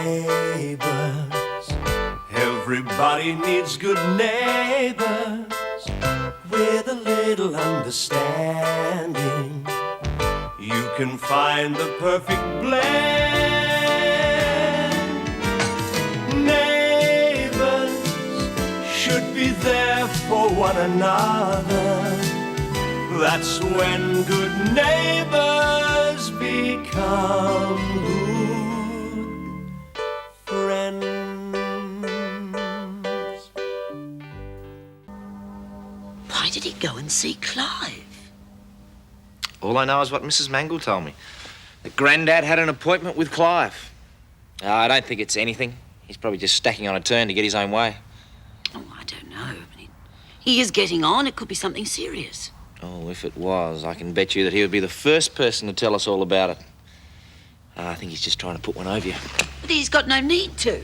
Neighbours, everybody needs good neighbours with a little understanding. You can find the perfect blend. Neighbours should be there for one another. That's when good neighbours become good friends. Why did he go and see Clive? All I know is what Mrs. Mangle told me. That Grandad had an appointment with Clive. I don't think it's anything. He's probably just stacking on a turn to get his own way. Oh, I don't know. I mean, he is getting on. It could be something serious. Oh, if it was, I can bet you that he would be the first person to tell us all about it. I think he's just trying to put one over you. But he's got no need to.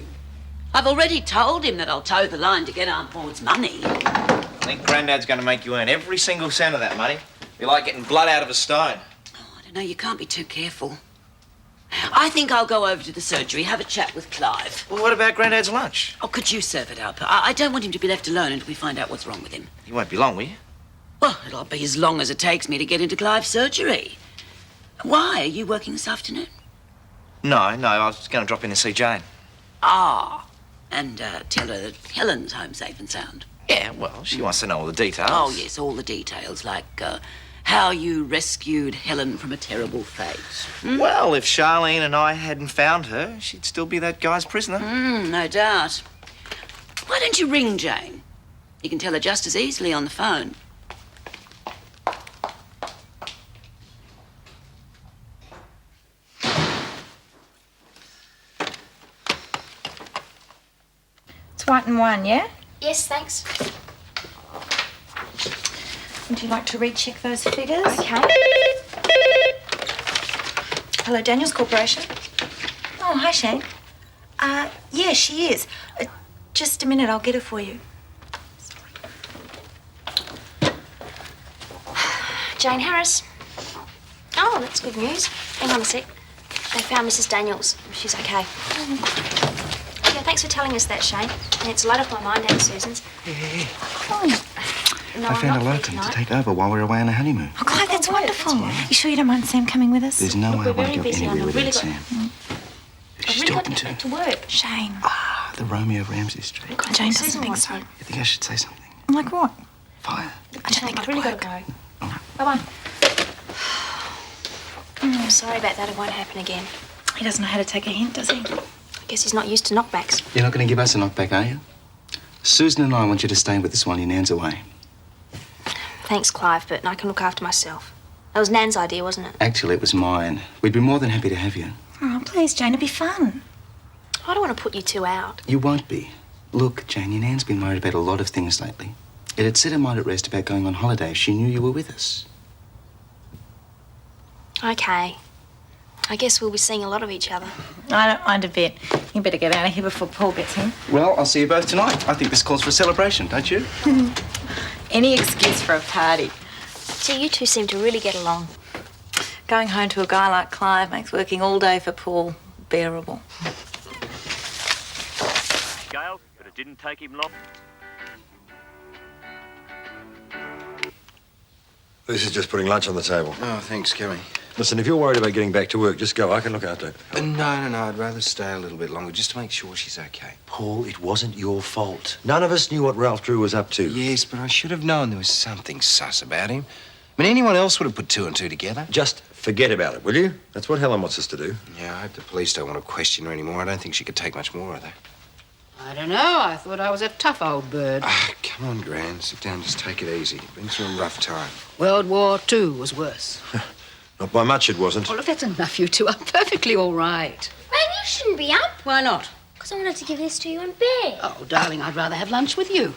I've already told him that I'll toe the line to get Aunt Maud's money. I think Grandad's going to make you earn every single cent of that money. Be like getting blood out of a stone. Oh, I don't know. You can't be too careful. I think I'll go over to the surgery, have a chat with Clive. Well, what about Grandad's lunch? Oh, could you serve it up? I don't want him to be left alone until we find out what's wrong with him. You won't be long, will you? Well, it'll be as long as it takes me to get into Clive's surgery. Why? Are you working this afternoon? No, I was going to drop in and see Jane. Ah, and tell her that Helen's home safe and sound. Yeah, well, she wants to know all the details. Oh, yes, all the details, like how you rescued Helen from a terrible fate. Hmm? Well, if Charlene and I hadn't found her, she'd still be that guy's prisoner. No doubt. Why don't you ring Jane? You can tell her just as easily on the phone. It's white and wine, yeah? Yes, thanks. Would you like to recheck those figures? Okay. Hello, Daniels Corporation. Oh, hi, Shane. Yeah, she is. Just a minute, I'll get her for you. Jane Harris. Oh, that's good news. Hang on a sec. They found Mrs. Daniels. She's okay. Yeah, thanks for telling us that, Shane. And it's a lot off my mind, Aunt Susan's. Hey. Oh. No, I found a locum to take over while we're away on a honeymoon. Oh, Clive, that's wonderful. You sure you don't mind Sam coming with us? There's no way I want to go busy, anywhere I've really without got- Sam. I've really got to get back to work. Shane. The Romeo of Ramsay Street. Jane doesn't Susan think wants so. me. You think I should say something? Like what? Fire. I don't think I've it'll really work. got to go. Bye-bye. I'm sorry about that. It won't happen again. He doesn't know how to take a hint, does he? I guess he's not used to knockbacks. You're not going to give us a knockback, are you? Susan and I want you to stay with us while your Nan's away. Thanks, Clive, but I can look after myself. That was Nan's idea, wasn't it? Actually, it was mine. We'd be more than happy to have you. Oh, please, Jane, it'd be fun. I don't want to put you two out. You won't be. Look, Jane, your Nan's been worried about a lot of things lately. It'd set her mind at rest about going on holiday if she knew you were with us. Okay. I guess we'll be seeing a lot of each other. I don't mind a bit. You better get out of here before Paul gets in. Well, I'll see you both tonight. I think this calls for a celebration, don't you? Any excuse for a party. Gee, you two seem to really get along. Going home to a guy like Clive makes working all day for Paul bearable. Gale, but it didn't take him long. This is just putting lunch on the table. Oh, thanks, Kelly. Listen, if you're worried about getting back to work, just go. I can look after it. No, I'd rather stay a little bit longer just to make sure she's okay. Paul, it wasn't your fault. None of us knew what Ralph Drew was up to. Yes, but I should have known there was something sus about him. I mean, anyone else would have put two and two together. Just forget about it, will you? That's what Helen wants us to do. Yeah, I hope the police don't want to question her anymore. I don't think she could take much more of that. I don't know. I thought I was a tough old bird. Come on, Gran. Sit down. Just take it easy. Been through a rough time. World War II was worse. Not by much, it wasn't. Oh, look, that's enough. You two are perfectly all right. Maybe you shouldn't be up. Why not? Because I wanted to give this to you in bed. Oh, darling, I'd rather have lunch with you.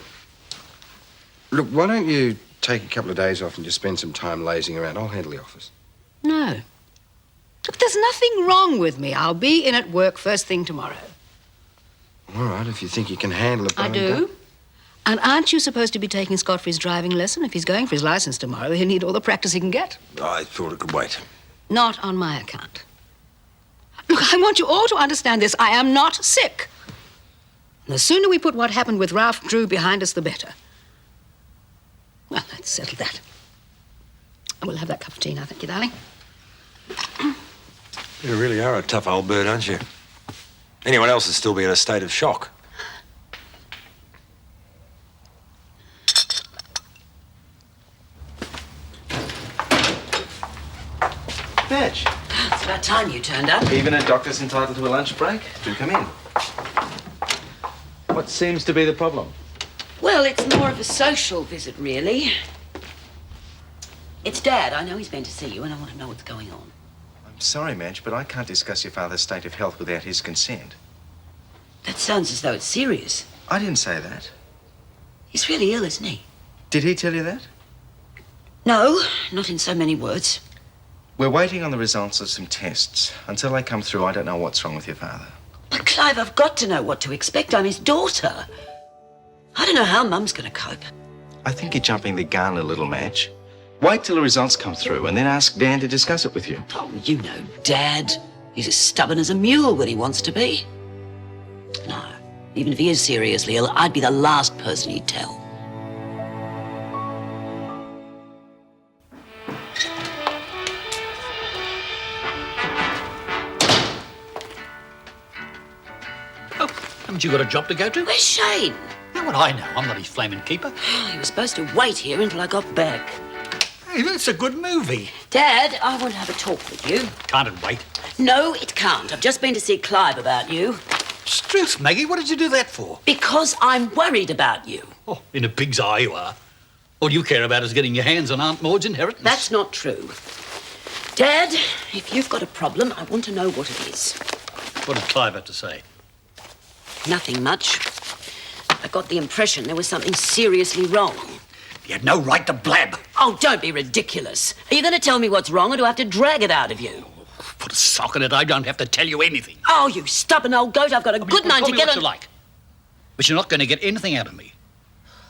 Look, why don't you take a couple of days off and just spend some time lazing around? I'll handle the office. No. Look, there's nothing wrong with me. I'll be in at work first thing tomorrow. All right, if you think you can handle it. I do. And aren't you supposed to be taking Scott for his driving lesson? If he's going for his license tomorrow, he'll need all the practice he can get. I thought it could wait. Not on my account. Look, I want you all to understand this. I am not sick. And the sooner we put what happened with Ralph Drew behind us, the better. Well, let's settle that. We'll have that cup of tea now, thank you, darling. You really are a tough old bird, aren't you? Anyone else would still be in a state of shock. Badge. It's about time you turned up. Even a doctor's entitled to a lunch break. Do come in. What seems to be the problem? Well, it's more of a social visit, really. It's Dad. I know he's been to see you, and I want to know what's going on. I'm sorry, Madge, but I can't discuss your father's state of health without his consent. That sounds as though it's serious. I didn't say that. He's really ill, isn't he? Did he tell you that? No, not in so many words. We're waiting on the results of some tests. Until they come through, I don't know what's wrong with your father. But, Clive, I've got to know what to expect. I'm his daughter. I don't know how Mum's going to cope. I think you're jumping the gun a little, Madge. Wait till the results come through and then ask Dan to discuss it with you. Oh, you know Dad. He's as stubborn as a mule when he wants to be. No, even if he is seriously ill, I'd be the last person he'd tell. Oh, haven't you got a job to go to? Where's Shane? Now what I know, I'm not his flaming keeper. He was supposed to wait here until I got back. Hey, that's a good movie. Dad, I want to have a talk with you. Can't it wait? No, it can't. I've just been to see Clive about you. Struth, Maggie, what did you do that for? Because I'm worried about you. Oh, in a pig's eye you are. All you care about is getting your hands on Aunt Maud's inheritance. That's not true. Dad, if you've got a problem, I want to know what it is. What did Clive have to say? Nothing much. I got the impression there was something seriously wrong. You had no right to blab. Oh, don't be ridiculous. Are you going to tell me what's wrong, or do I have to drag it out of you? Put a sock in it. I don't have to tell you anything. Oh, you stubborn old goat. I've got a good mind to get on. You like. But you're not going to get anything out of me,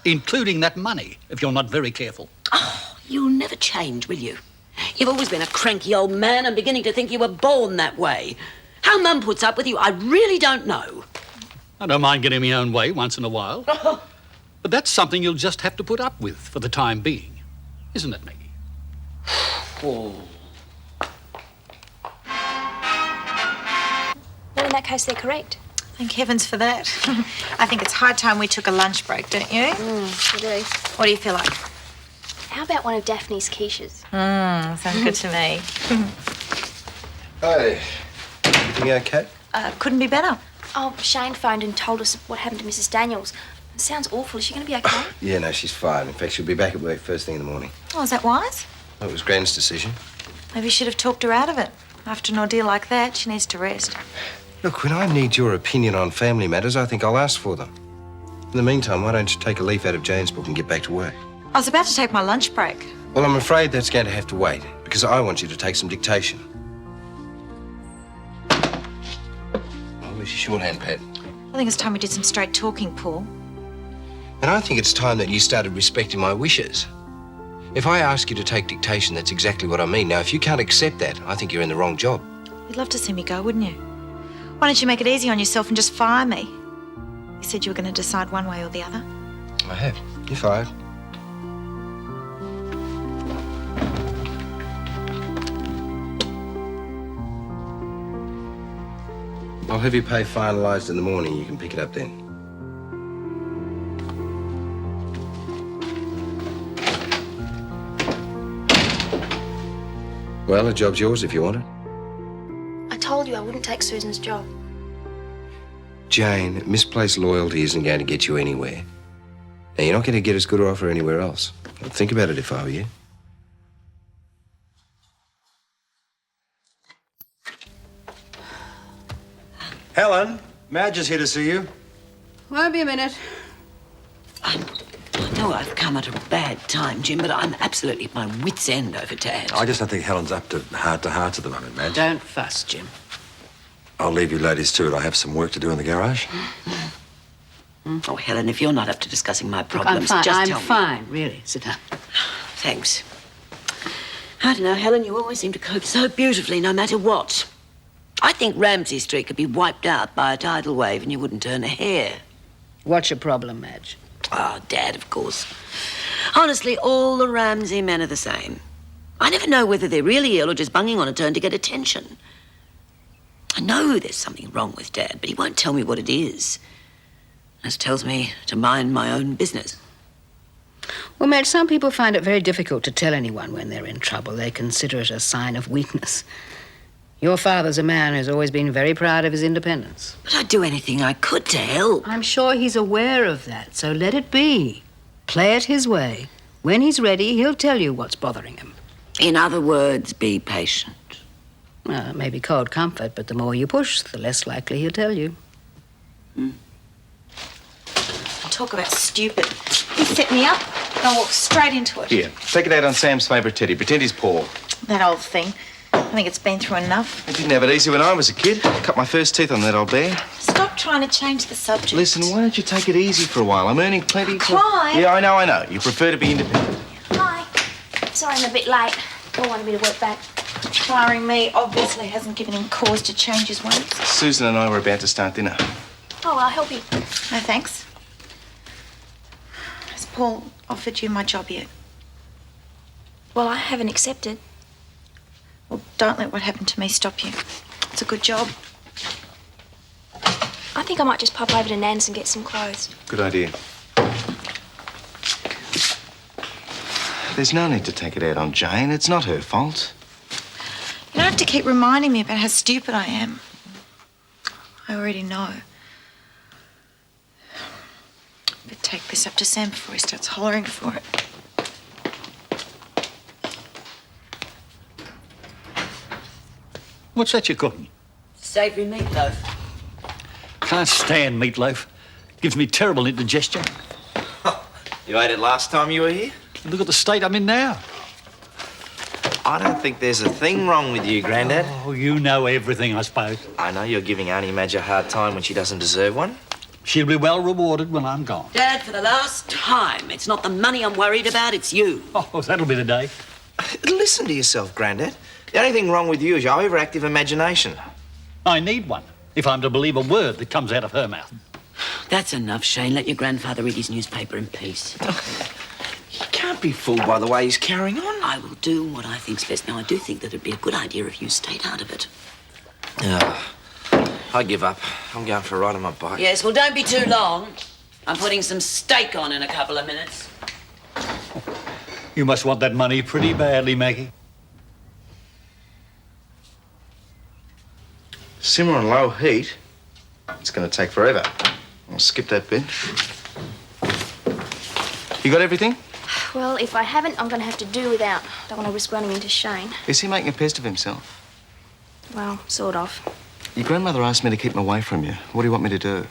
including that money, if you're not very careful. Oh, you'll never change, will you? You've always been a cranky old man. I'm beginning to think you were born that way. How Mum puts up with you, I really don't know. I don't mind getting my own way once in a while. But that's something you'll just have to put up with for the time being. Isn't it, Maggie? Oh. Well, in that case, they're correct. Thank heavens for that. I think it's high time we took a lunch break, don't you? I do. What do you feel like? How about one of Daphne's quiches? Sounds good to me. Hey, everything okay? Couldn't be better. Oh, Shane phoned and told us what happened to Mrs. Daniels. It sounds awful. Is she going to be okay? Yeah, no, she's fine. In fact, she'll be back at work first thing in the morning. Oh, is that wise? Well, it was Gran's decision. Maybe you should have talked her out of it. After an ordeal like that, she needs to rest. Look, when I need your opinion on family matters, I think I'll ask for them. In the meantime, why don't you take a leaf out of Jane's book and get back to work? I was about to take my lunch break. Well, I'm afraid that's going to have to wait, because I want you to take some dictation. Oh, where's your shorthand pad? I think it's time we did some straight talking, Paul. And I think it's time that you started respecting my wishes. If I ask you to take dictation, that's exactly what I mean. Now, if you can't accept that, I think you're in the wrong job. You'd love to see me go, wouldn't you? Why don't you make it easy on yourself and just fire me? You said you were going to decide one way or the other. I have. You're fired. I'll have your pay finalised in the morning. You can pick it up then. Well, the job's yours if you want it. I told you I wouldn't take Susan's job. Jane, misplaced loyalty isn't going to get you anywhere. Now, you're not going to get as good an offer anywhere else. I'd think about it if I were you. Helen, Madge is here to see you. Won't be a minute. I know I've come at a bad time, Jim, but I'm absolutely at my wit's end over Dad. I just don't think Helen's up to heart at the moment, Madge. Don't fuss, Jim. I'll leave you ladies to it. I have some work to do in the garage. Oh, Helen, if you're not up to discussing my Look, problems, I'm fine. just I'm tell me. fine, really. Sit down. Thanks. I don't know, Helen, you always seem to cope so beautifully no matter what. I think Ramsay Street could be wiped out by a tidal wave and you wouldn't turn a hair. What's your problem, Madge? Oh, Dad, of course. Honestly, all the Ramsay men are the same. I never know whether they're really ill or just bunging on a turn to get attention. I know there's something wrong with Dad, but he won't tell me what it is. Just tells me to mind my own business. Well, Madge, some people find it very difficult to tell anyone when they're in trouble. They consider it a sign of weakness. Your father's a man who's always been very proud of his independence. But I'd do anything I could to help. I'm sure he's aware of that, so let it be. Play it his way. When he's ready, he'll tell you what's bothering him. In other words, be patient. Well, it may be cold comfort, but the more you push, the less likely he'll tell you. Talk about stupid. He set me up, and I walked straight into it. Here, take it out on Sam's favourite teddy. Pretend he's Paul. That old thing. I think it's been through enough. I didn't have it easy when I was a kid. Cut my first teeth on that old bear. Stop trying to change the subject. Listen, why don't you take it easy for a while? I'm earning plenty. Clive! Yeah, I know. You prefer to be independent. Hi. Sorry I'm a bit late. Paul wanted me to work back. Firing me obviously hasn't given him cause to change his ways. Susan and I were about to start dinner. Oh, I'll help you. No, thanks. Has Paul offered you my job yet? Well, I haven't accepted. Well, don't let what happened to me stop you. It's a good job. I think I might just pop over to Nan's and get some clothes. Good idea. There's no need to take it out on Jane. It's not her fault. You don't have to keep reminding me about how stupid I am. I already know. But take this up to Sam before he starts hollering for it. What's that you're cooking? Savoury meatloaf. Can't stand meatloaf. Gives me terrible indigestion. You ate it last time you were here? Look at the state I'm in now. I don't think there's a thing wrong with you, Grandad. Oh, you know everything, I suppose. I know you're giving Auntie Madge a hard time when she doesn't deserve one. She'll be well rewarded when I'm gone. Dad, for the last time, it's not the money I'm worried about, it's you. Oh, that'll be the day. Listen to yourself, Grandad. The only thing wrong with you is your overactive imagination. I need one, if I'm to believe a word that comes out of her mouth. That's enough, Shane. Let your grandfather read his newspaper in peace. You can't be fooled by the way he's carrying on. I will do what I think's best. Now, I do think that it'd be a good idea if you stayed out of it. I give up. I'm going for a ride on my bike. Yes, well, don't be too long. I'm putting some steak on in a couple of minutes. You must want that money pretty badly, Maggie. Simmer on low heat. It's going to take forever. I'll skip that bit. You got everything? Well, if I haven't, I'm going to have to do without. Don't want to risk running into Shane. Is he making a pest of himself? Well, sort of. Your grandmother asked me to keep him away from you. What do you want me to do?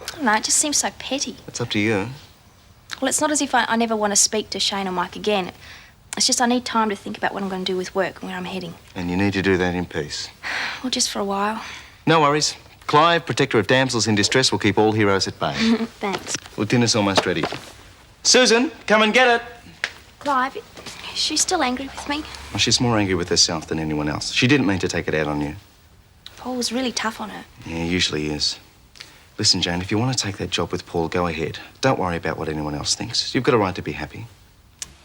I don't know, it just seems so petty. It's up to you. Well, it's not as if I never want to speak to Shane or Mike again. It's just I need time to think about what I'm going to do with work and where I'm heading. And you need to do that in peace. Well, just for a while. No worries. Clive, protector of damsels in distress, will keep all heroes at bay. Thanks. Well, dinner's almost ready. Susan, come and get it. Clive, is she still angry with me? Well, she's more angry with herself than anyone else. She didn't mean to take it out on you. Paul was really tough on her. Yeah, he usually is. Listen, Jane, if you want to take that job with Paul, go ahead. Don't worry about what anyone else thinks. You've got a right to be happy.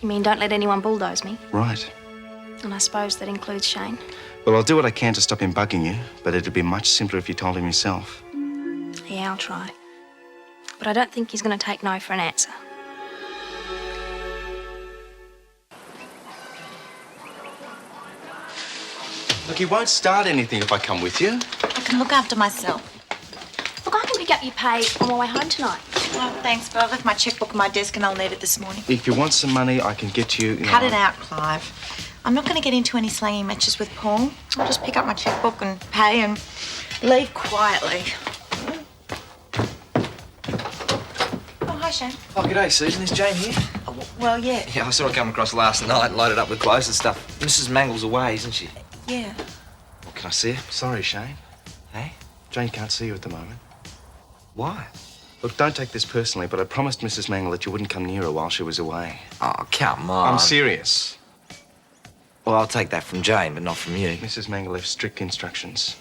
You mean don't let anyone bulldoze me? Right. And I suppose that includes Shane. Well, I'll do what I can to stop him bugging you, but it'd be much simpler if you told him yourself. Yeah, I'll try. But I don't think he's going to take no for an answer. Look, he won't start anything if I come with you. I can look after myself. Look, I can pick up your pay on my way home tonight. Oh, thanks, but I left my checkbook on my desk and I'll need it this morning. If you want some money, I can get you... Cut it out, Clive. I'm not going to get into any slangy matches with Paul. I'll just pick up my checkbook and pay and leave quietly. Oh, hi, Shane. Oh, g'day, Susan. Is Jane here? Oh, well, yeah. Yeah, I saw her come across last night, loaded up with clothes and stuff. Mrs. Mangle's away, isn't she? Yeah. Well, can I see her? Sorry, Shane. Hey? Jane can't see you at the moment. Why? Look, don't take this personally, but I promised Mrs. Mangle that you wouldn't come near her while she was away. Oh, come on. I'm serious. Well, I'll take that from Jane, but not from you. Mrs. Mangle left strict instructions.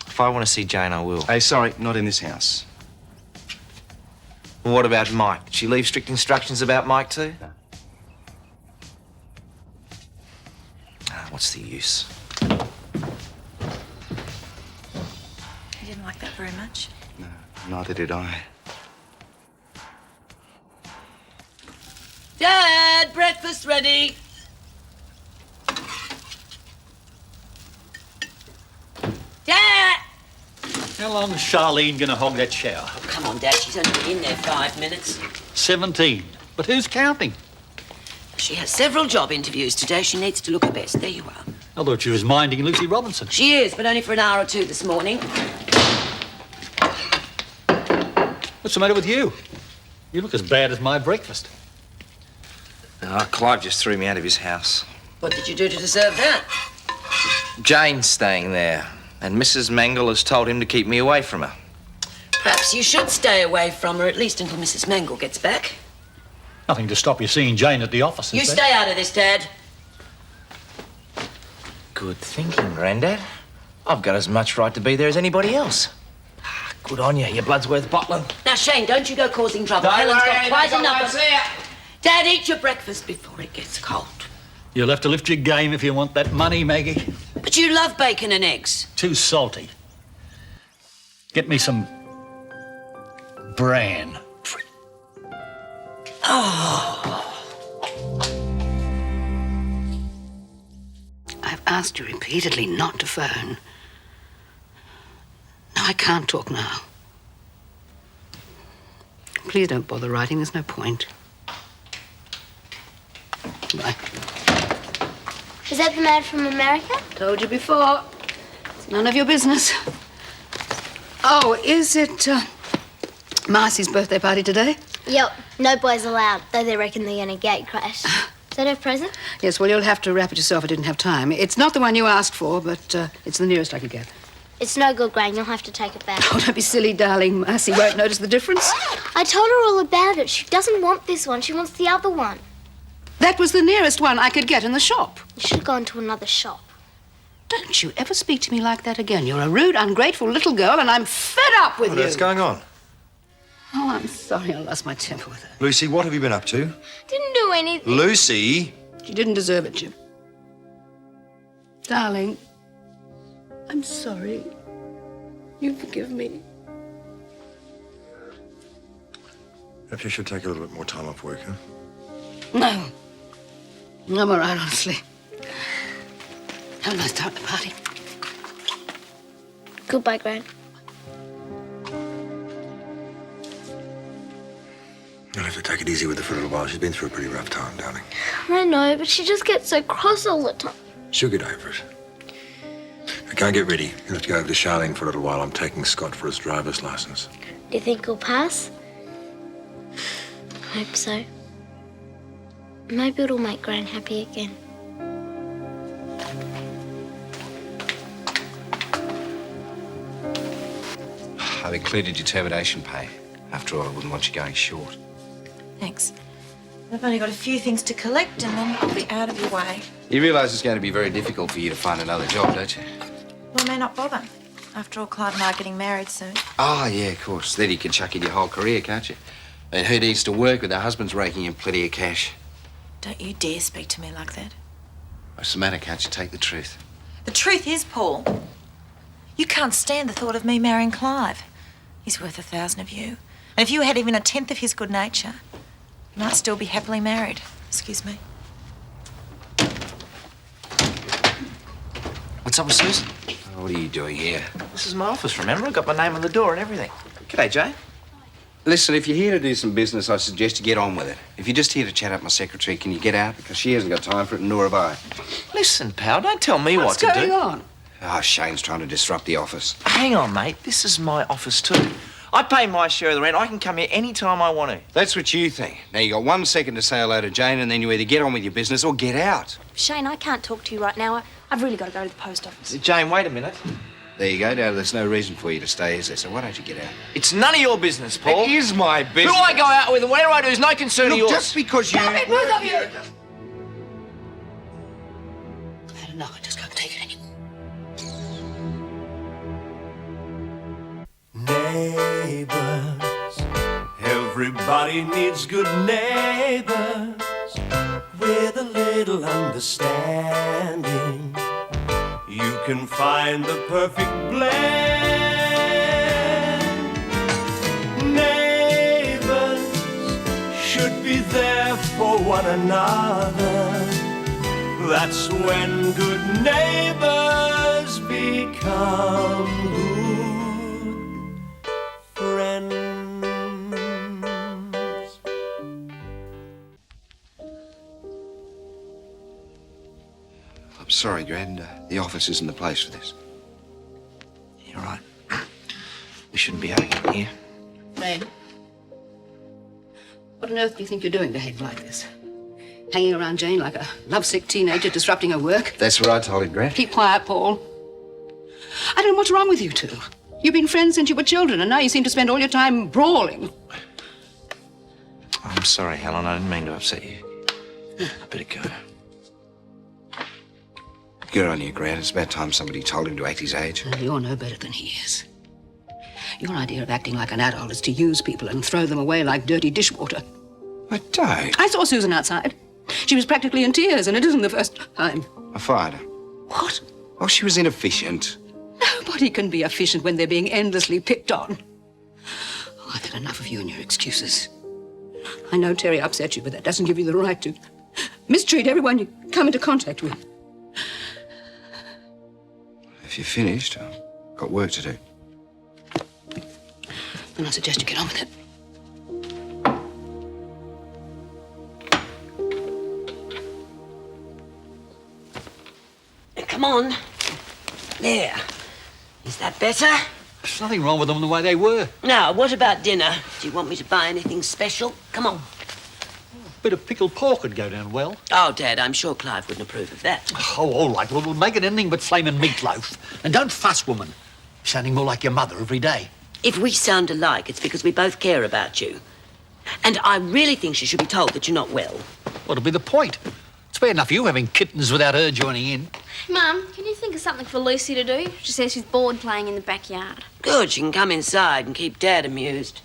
If I want to see Jane, I will. Hey, sorry, not in this house. Well, what about Mike? Did she leave strict instructions about Mike too? No. What's the use? You didn't like that very much? No, neither did I. Dad, breakfast ready. Dad! How long is Charlene going to hog that shower? Oh, come on, Dad. She's only been in there 5 minutes. 17. But who's counting? She has several job interviews today. She needs to look her best. There you are. I thought she was minding Lucy Robinson. She is, but only for an hour or two this morning. What's the matter with you? You look as bad as my breakfast. Clive just threw me out of his house. What did you do to deserve that? Jane's staying there, and Mrs. Mangle has told him to keep me away from her. Perhaps you should stay away from her, at least until Mrs. Mangle gets back. Nothing to stop you seeing Jane at the office. You stay out of this, Dad. Good thinking, Grandad. I've got as much right to be there as anybody else. Good on you. Your blood's worth bottling. Now, Shane, don't you go causing trouble. Helen's got quite enough of... Dad, eat your breakfast before it gets cold. You'll have to lift your game if you want that money, Maggie. But you love bacon and eggs. Too salty. Get me some bran. Oh. I've asked you repeatedly not to phone. No, I can't talk now. Please don't bother writing. There's no point. Bye. Is that the man from America? Told you before. It's none of your business. Oh, is it Marcy's birthday party today? Yep. No boys allowed, though they reckon they're gonna gate crash. Is that her present? Yes, well, you'll have to wrap it yourself. I didn't have time. It's not the one you asked for, but it's the nearest I could get. It's no good, Gran. You'll have to take it back. Oh, don't be silly, darling. Marcy won't notice the difference. I told her all about it. She doesn't want this one. She wants the other one. That was the nearest one I could get in the shop. You should have gone to another shop. Don't you ever speak to me like that again. You're a rude, ungrateful little girl, and I'm fed up with you. What's going on? Oh, I'm sorry I lost my temper with her. Lucy, what have you been up to? Didn't do anything. Lucy? She didn't deserve it, Jim. Darling, I'm sorry. You forgive me. Perhaps you should take a little bit more time off work, huh? No. I'm all right, honestly. Have a nice time at the party. Goodbye, Gran. You'll have to take it easy with her for a little while. She's been through a pretty rough time, darling. I know, but she just gets so cross all the time. She'll get over it. I can't get ready. You'll have to go over to Charlene for a little while. I'm taking Scott for his driver's license. Do you think he'll pass? I hope so. Maybe it'll make Gran happy again. I've included your termination pay. After all, I wouldn't want you going short. Thanks. I've only got a few things to collect and then I'll be out of your way. You realise it's going to be very difficult for you to find another job, don't you? Well, I may not bother. After all, Clive and I are getting married soon. Oh, yeah, of course. Then you can chuck in your whole career, can't you? And who needs to work with their husbands raking in plenty of cash? Don't you dare speak to me like that. What's the matter? Can't you take the truth? The truth is, Paul, you can't stand the thought of me marrying Clive. He's worth 1,000 of you. And if you had even a tenth of his good nature, you might still be happily married. Excuse me. What's up with Susan? Oh, what are you doing here? This is my office, remember? I got my name on the door and everything. G'day, Jane. Listen, if you're here to do some business, I suggest you get on with it. If you're just here to chat up my secretary, can you get out? Because she hasn't got time for it, and nor have I. Listen, pal, don't tell me what to do. What's going on? Oh, Shane's trying to disrupt the office. Hang on, mate. This is my office too. I pay my share of the rent. I can come here any time I want to. That's what you think. Now, you got 1 second to say hello to Jane, and then you either get on with your business or get out. Shane, I can't talk to you right now. I've really got to go to the post office. Jane, wait a minute. There you go. Now, there's no reason for you to stay, is there? So why don't you get out? It's none of your business, Paul. It is my business. Who I go out with and whatever I do is no concern of yours. Just because you... Stop it, both of you! No, I just can't take it anymore. Neighbours, everybody needs good neighbours with a little understanding. You can find the perfect blend. Neighbours should be there for one another. That's when good neighbours become good friends. I'm sorry, Grand. The office isn't the place for this. You're right. We shouldn't be arguing here. Ray, what on earth do you think you're doing to behave like this? Hanging around Jane like a lovesick teenager, disrupting her work? That's what I told him, Grand. Keep quiet, Paul. I don't know what's wrong with you two. You've been friends since you were children, and now you seem to spend all your time brawling. I'm sorry, Helen. I didn't mean to upset you. I better go. Good on you, Grand. It's about time somebody told him to act his age. Well, you're no better than he is. Your idea of acting like an adult is to use people and throw them away like dirty dishwater. I don't. I saw Susan outside. She was practically in tears, and it isn't the first time. I fired her. What? Oh, she was inefficient. Nobody can be efficient when they're being endlessly picked on. Oh, I've had enough of you and your excuses. I know Terry upset you, but that doesn't give you the right to mistreat everyone you come into contact with. If you're finished, I've got work to do. Then I suggest you get on with it. Come on. There. Is that better? There's nothing wrong with them the way they were. Now, what about dinner? Do you want me to buy anything special? Come on. A bit of pickled pork would go down well. Oh, Dad, I'm sure Clive wouldn't approve of that. Oh, all right. Well, we'll make it anything but flaming meatloaf. And don't fuss, woman. You're sounding more like your mother every day. If we sound alike, it's because we both care about you. And I really think she should be told that you're not well. What'll be the point? It's bad enough you having kittens without her joining in. Mum, can you think of something for Lucy to do? She says she's bored playing in the backyard. Good, she can come inside and keep Dad amused.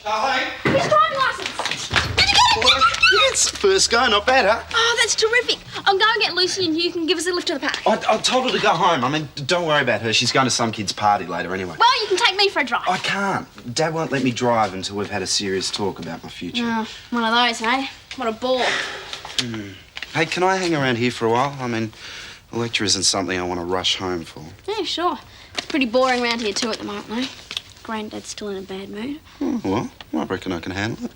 Charlie? His driving licence! Did you get it? Yes, first go, not bad, huh? Oh, that's terrific. I'll go and get Lucy and you can give us a lift to the park. I told her to go home. I mean, don't worry about her. She's going to some kid's party later anyway. Well, you can take me for a drive. I can't. Dad won't let me drive until we've had a serious talk about my future. Oh, one of those, eh? What a bore. Hey, can I hang around here for a while? I mean, the lecture isn't something I want to rush home for. Yeah, sure. It's pretty boring around here too at the moment, though. Granddad's still in a bad mood. Well, I reckon I can handle it.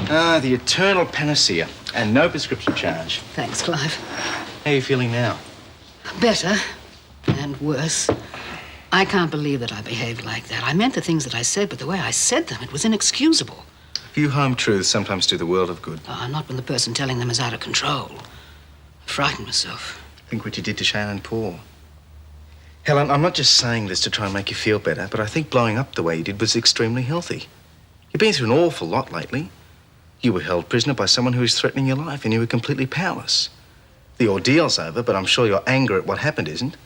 The eternal panacea and no prescription charge. Thanks, Clive. How are you feeling now? Better and worse. I can't believe that I behaved like that. I meant the things that I said, but the way I said them, it was inexcusable. A few home truths sometimes do the world of good. Not when the person telling them is out of control. I frightened myself. Think what you did to Shane and Paul. Helen, I'm not just saying this to try and make you feel better, but I think blowing up the way you did was extremely healthy. You've been through an awful lot lately. You were held prisoner by someone who was threatening your life, and you were completely powerless. The ordeal's over, but I'm sure your anger at what happened isn't.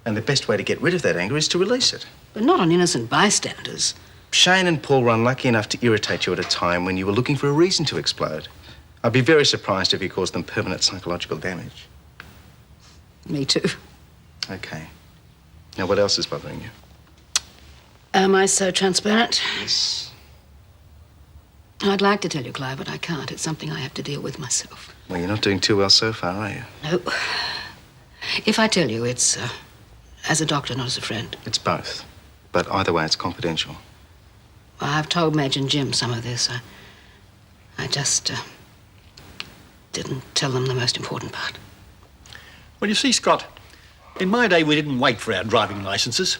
And the best way to get rid of that anger is to release it. But not on innocent bystanders. Shane and Paul were unlucky enough to irritate you at a time when you were looking for a reason to explode. I'd be very surprised if you caused them permanent psychological damage. Me too. Okay. Now, what else is bothering you? Am I so transparent? Yes. I'd like to tell you, Clive, but I can't. It's something I have to deal with myself. Well, you're not doing too well so far, are you? No. If I tell you, it's as a doctor, not as a friend. It's both. But either way, it's confidential. Well, I've told Madge and Jim some of this. I just didn't tell them the most important part. Well, you see, Scott, in my day, we didn't wait for our driving licenses.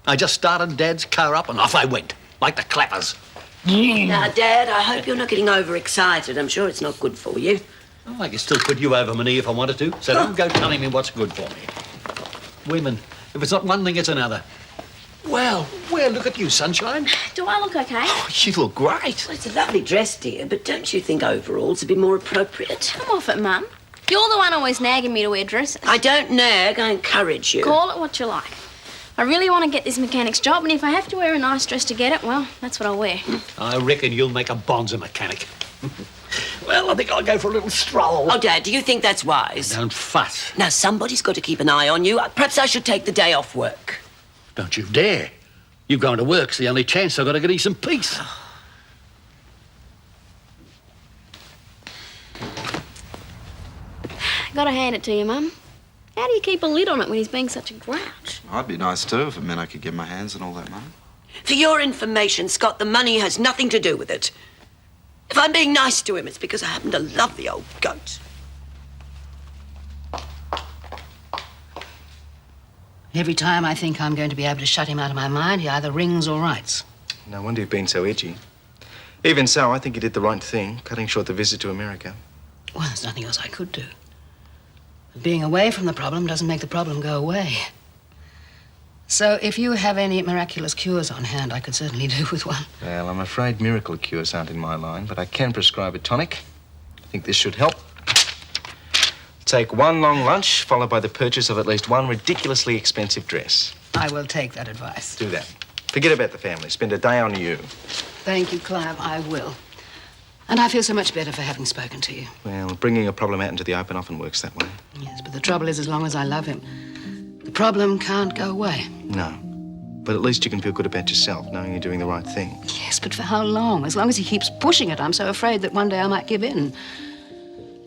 I just started Dad's car up and off I went, like the clappers. Now, Dad, I hope you're not getting overexcited. I'm sure it's not good for you. Oh, I could still put you over my knee if I wanted to, so don't go telling me what's good for me. Women, if it's not one thing, it's another. Well, look at you, sunshine. Do I look okay? Oh, you look great. Well, it's a lovely dress, dear, but don't you think overalls would be more appropriate? Come off it, Mum. You're the one always nagging me to wear dresses. I don't nag, I encourage you. Call it what you like. I really want to get this mechanic's job, and if I have to wear a nice dress to get it, well, that's what I'll wear. I reckon you'll make a bonzer mechanic. Well, I think I'll go for a little stroll. Oh, Dad, do you think that's wise? Don't fuss. Now, somebody's got to keep an eye on you. Perhaps I should take the day off work. Don't you dare. You going to work's the only chance I've got to get some peace. Gotta hand it to you, Mum. How do you keep a lid on it when he's being such a grouch? I'd be nice too if it meant I could get my hands on all that money. For your information, Scott, the money has nothing to do with it. If I'm being nice to him, it's because I happen to love the old goat. Every time I think I'm going to be able to shut him out of my mind, he either rings or writes. No wonder you've been so edgy. Even so, I think you did the right thing, cutting short the visit to America. Well, there's nothing else I could do. But being away from the problem doesn't make the problem go away. So if you have any miraculous cures on hand, I could certainly do with one. Well, I'm afraid miracle cures aren't in my line, but I can prescribe a tonic. I think this should help. Take one long lunch, followed by the purchase of at least one ridiculously expensive dress. I will take that advice. Do that. Forget about the family. Spend a day on you. Thank you, Clive. I will. And I feel so much better for having spoken to you. Well, bringing a problem out into the open often works that way. Yes, but the trouble is, as long as I love him, the problem can't go away. No. But at least you can feel good about yourself, knowing you're doing the right thing. Yes, but for how long? As long as he keeps pushing it, I'm so afraid that one day I might give in.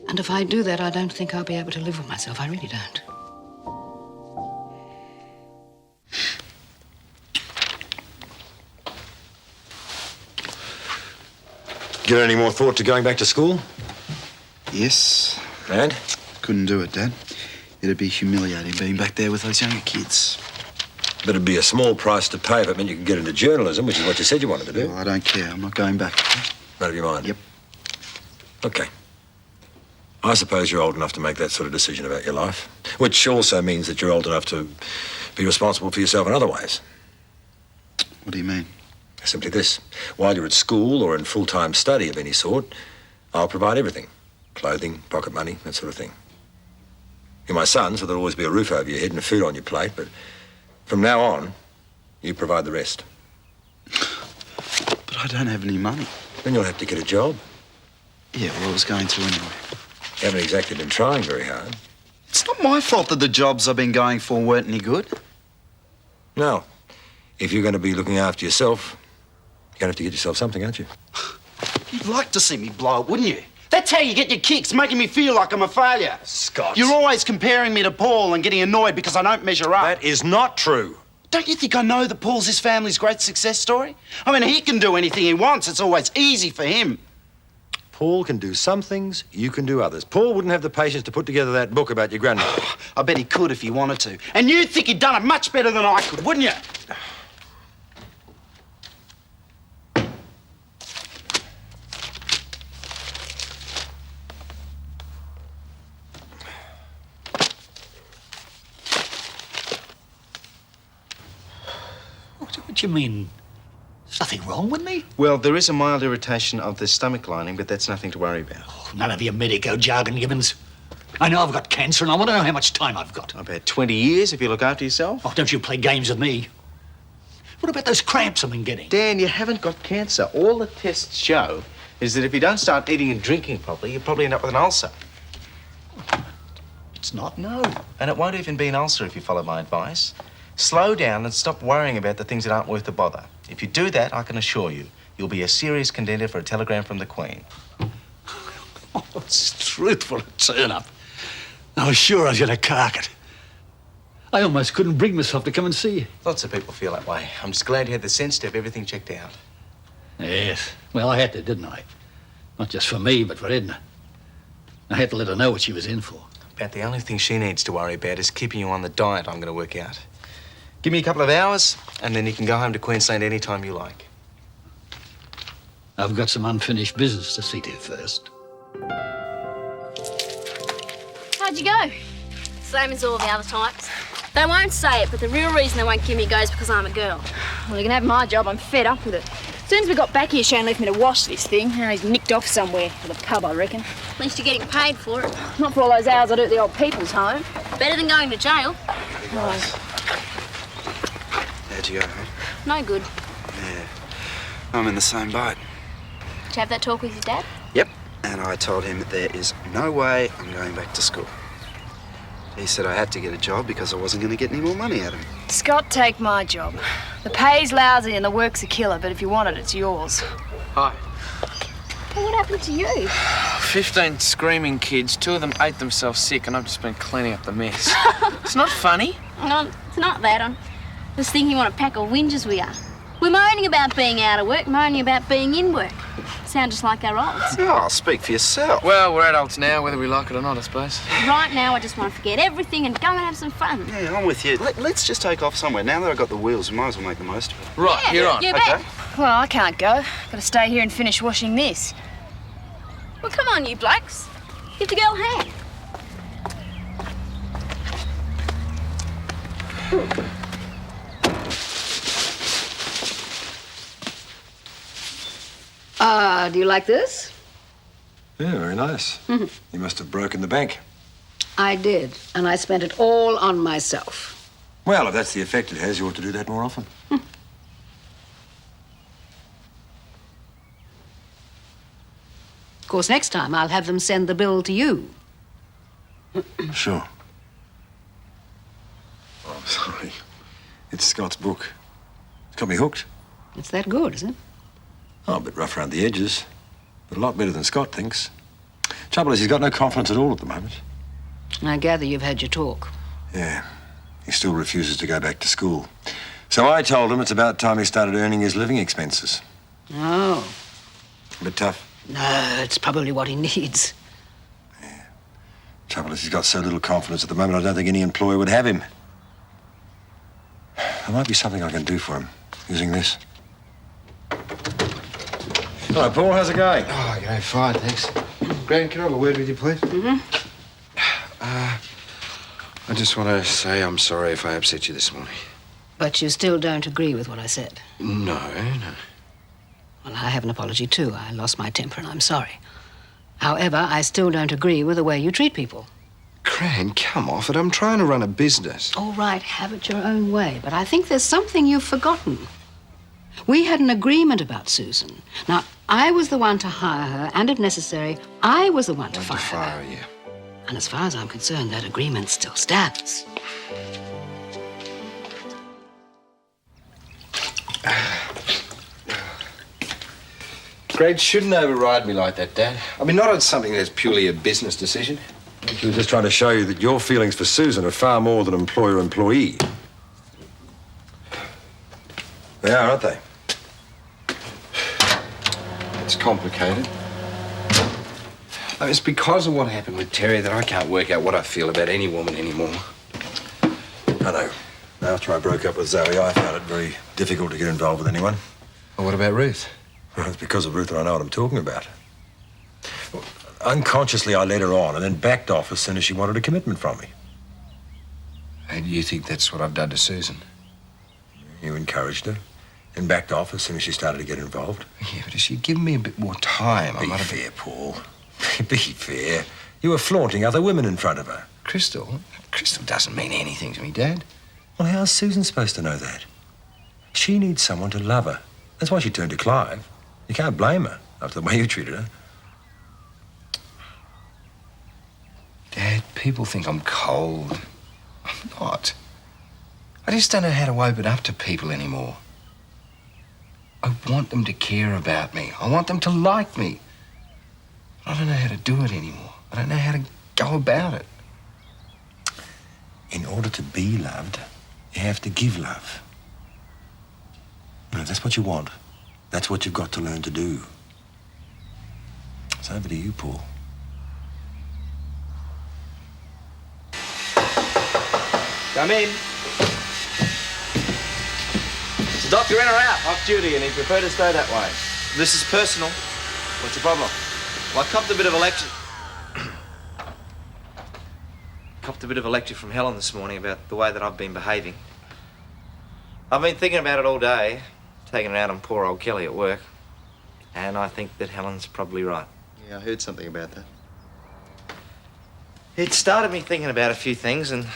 And if I do that, I don't think I'll be able to live with myself. I really don't. Give it any more thought to going back to school? Yes. And? Couldn't do it, Dad. It'd be humiliating being back there with those younger kids. But it'd be a small price to pay if it meant you could get into journalism, which is what you said you wanted to do. Well, I don't care. I'm not going back. Out of your mind? Yep. Okay. I suppose you're old enough to make that sort of decision about your life, which also means that you're old enough to be responsible for yourself in other ways. What do you mean? Simply this. While you're at school or in full-time study of any sort, I'll provide everything. Clothing, pocket money, that sort of thing. You're my son, so there'll always be a roof over your head and food on your plate, but from now on, you provide the rest. But I don't have any money. Then you'll have to get a job. Yeah, well, I was going to anyway. You haven't exactly been trying very hard. It's not my fault that the jobs I've been going for weren't any good. No. If you're going to be looking after yourself, you're going to have to get yourself something, aren't you? You'd like to see me blow it, wouldn't you? That's how you get your kicks, making me feel like I'm a failure. Scott. You're always comparing me to Paul and getting annoyed because I don't measure up. That is not true. Don't you think I know that Paul's his family's great success story? I mean, he can do anything he wants. It's always easy for him. Paul can do some things, you can do others. Paul wouldn't have the patience to put together that book about your grandmother. I bet he could if he wanted to. And you'd think he'd done it much better than I could, wouldn't you? What do you mean? There's nothing wrong with me? Well, there is a mild irritation of the stomach lining, but that's nothing to worry about. Oh, none of your medico jargon, Gibbons. I know I've got cancer, and I want to know how much time I've got. About 20 years if you look after yourself. Oh, don't you play games with me. What about those cramps I've been getting? Dan, you haven't got cancer. All the tests show is that if you don't start eating and drinking properly, you'll probably end up with an ulcer. It's not, no. And it won't even be an ulcer if you follow my advice. Slow down and stop worrying about the things that aren't worth the bother. If you do that, I can assure you, you'll be a serious contender for a telegram from the Queen. Oh, it's truthful turn up. I was sure I was going to cark it. I almost couldn't bring myself to come and see you. Lots of people feel that way. I'm just glad you had the sense to have everything checked out. Yes. Well, I had to, didn't I? Not just for me, but for Edna. I had to let her know what she was in for. About the only thing she needs to worry about is keeping you on the diet I'm going to work out. Give me a couple of hours, and then you can go home to Queensland any time you like. I've got some unfinished business to see to first. How'd you go? Same as all the other types. They won't say it, but the real reason they won't give me go is because I'm a girl. Well, you can have my job. I'm fed up with it. As soon as we got back here, Shane left me to wash this thing. Now he's nicked off somewhere to the pub, I reckon. At least you're getting paid for it. Not for all those hours I do at the old people's home. Better than going to jail. How'd you go, mate? No good. Yeah. I'm in the same boat. Did you have that talk with your dad? Yep. And I told him that there is no way I'm going back to school. He said I had to get a job because I wasn't going to get any more money out of him. Scott, take my job. The pay's lousy and the work's a killer, but if you want it, it's yours. Hi. Well, what happened to you? 15 screaming kids, 2 of them ate themselves sick, and I've just been cleaning up the mess. It's not funny. No, it's not that. I'm just thinking what a pack of whingers we are. We're moaning about being out of work, moaning about being in work. Sound just like our olds. Oh, speak for yourself. Well, we're adults now, whether we like it or not, I suppose. Right now, I just want to forget everything and go and have some fun. Yeah, I'm with you. Let's just take off somewhere. Now that I've got the wheels, we might as well make the most of it. Right, Yeah, you're on. you bet. Well, I can't go. Got to stay here and finish washing this. Well, come on, you blokes. Give the girl a hand. Do you like this? Yeah, very nice. You must have broken the bank. I did, and I spent it all on myself. Well, if that's the effect it has, you ought to do that more often. Of course, next time I'll have them send the bill to you. Sure. Oh, I'm sorry. It's Scott's book. It's got me hooked. It's that good, isn't it? Oh, a bit rough around the edges, but a lot better than Scott thinks. Trouble is, he's got no confidence at all at the moment. I gather you've had your talk. Yeah. He still refuses to go back to school. So I told him it's about time he started earning his living expenses. Oh. A bit tough. No, it's probably what he needs. Trouble is, he's got so little confidence at the moment, I don't think any employer would have him. There might be something I can do for him, using this. Hello, Paul. How's it going? Oh, yeah, fine, thanks. Gran, can I have a word with you, please? I just want to say I'm sorry if I upset you this morning. But you still don't agree with what I said? No. Well, I have an apology, too. I lost my temper, and I'm sorry. However, I still don't agree with the way you treat people. Gran, come off it. I'm trying to run a business. All right, have it your own way, but I think there's something you've forgotten. We had an agreement about Susan. Now, I was the one to hire her, and if necessary, I was the one to fire her. You. And as far as I'm concerned, that agreement still stands. Greg shouldn't override me like that, Dad. I mean, not on something that's purely a business decision. He was just trying to show you that your feelings for Susan are far more than employer-employee. They are, aren't they? It's complicated. It's because of what happened with Terry that I can't work out what I feel about any woman anymore. I know. After I broke up with Zoe, I found it very difficult to get involved with anyone. Well, what about Ruth? Well, it's because of Ruth that I know what I'm talking about. Well, unconsciously, I led her on and then backed off as soon as she wanted a commitment from me. And you think that's what I've done to Susan? You encouraged her and backed off as soon as she started to get involved. Yeah, but if she'd given me a bit more time, I Be might have... fair, Paul. Be fair. You were flaunting other women in front of her. Crystal doesn't mean anything to me, Dad. Well, how's Susan supposed to know that? She needs someone to love her. That's why she turned to Clive. You can't blame her after the way you treated her. Dad, people think I'm cold. I'm not. I just don't know how to open up to people anymore. I want them to care about me. I want them to like me. I don't know how to do it anymore. I don't know how to go about it. In order to be loved, you have to give love. Now, if that's what you want, that's what you've got to learn to do. It's over to you, Paul. Come in. Is the doctor in or out? Off duty, and he'd prefer to stay that way. This is personal. What's the problem? Well, I copped a bit of a lecture. From Helen this morning about the way that I've been behaving. I've been thinking about it all day. taking it out on poor old Kelly at work. And I think that Helen's probably right. Yeah, I heard something about that. It started me thinking about a few things, and,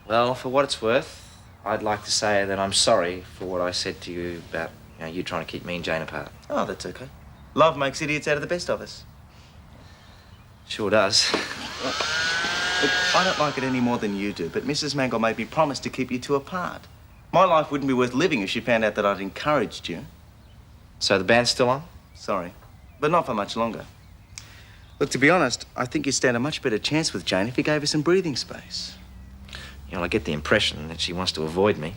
well, for what it's worth, I'd like to say that I'm sorry for what I said to you about, you trying to keep me and Jane apart. Oh, that's okay. Love makes idiots out of the best of us. Sure does. Look, I don't like it any more than you do, but Mrs. Mangle made me promise to keep you two apart. My life wouldn't be worth living if she found out that I'd encouraged you. So the band's still on? Sorry, but not for much longer. Look, to be honest, I think you'd stand a much better chance with Jane if you gave her some breathing space. I get the impression that she wants to avoid me.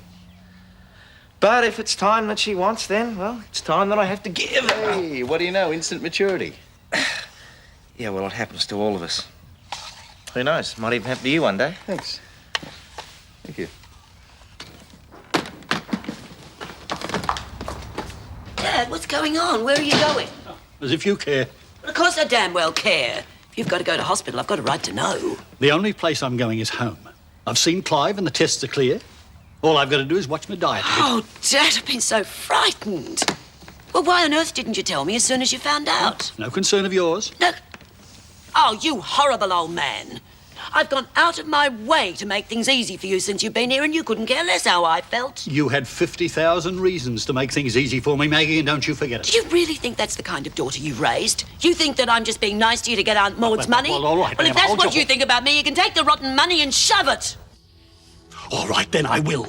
But if it's time that she wants, then, well, it's time that I have to give her. Hey, what do you know? Instant maturity. Yeah, well, it happens to all of us. Who knows? Might even happen to you one day. Thanks. Thank you. Dad, what's going on? Where are you going? As if you care. Of course I damn well care. If you've got to go to hospital, I've got a right to know. The only place I'm going is home. I've seen Clive and the tests are clear. All I've got to do is watch my diet. Oh, Dad, I've been so frightened. Well, why on earth didn't you tell me as soon as you found out? No concern of yours. No. Oh, you horrible old man. I've gone out of my way to make things easy for you since you've been here, and you couldn't care less how I felt. You had 50,000 reasons to make things easy for me, Maggie, and don't you forget it. Do you really think that's the kind of daughter you've raised? You think that I'm just being nice to you to get Aunt Maud's money? Well, all right, Well, if ma'am, that's what you think about me, you can take the rotten money and shove it. All right, then I will.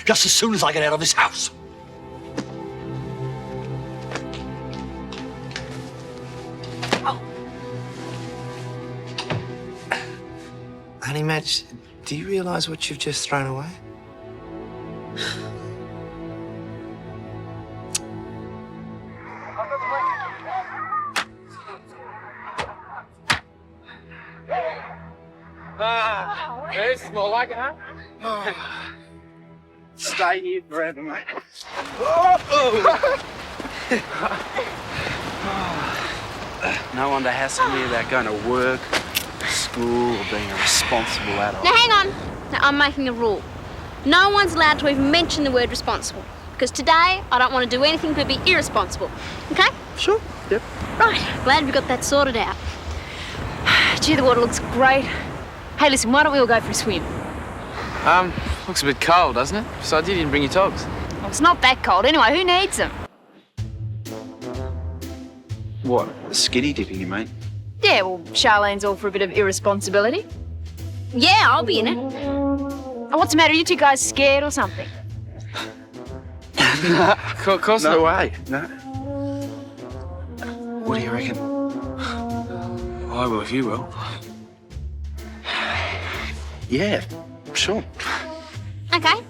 Just as soon as I get out of this house. Honey Madge, do you realise what you've just thrown away? It's more like it, huh? Stay here forever, mate. No one to hassle me about going to work, school, or being a responsible adult. Now, hang on. Now, I'm making a rule. No one's allowed to even mention the word responsible. Because today, I don't want to do anything but be irresponsible. Okay? Sure. Yep. Right. Glad we got that sorted out. Gee, the water looks great. Hey, listen, why don't we all go for a swim? Looks a bit cold, doesn't it? Besides, you didn't bring your togs. Well, it's not that cold. Anyway, who needs them? What? Skiddy dipping, you mate? Yeah, well, Charlene's all for a bit of irresponsibility. Yeah, I'll be in it. Oh, what's the matter? Are you two guys scared or something? Of course No not. way. No. What do you reckon? I will if you will. Yeah, sure. Okay.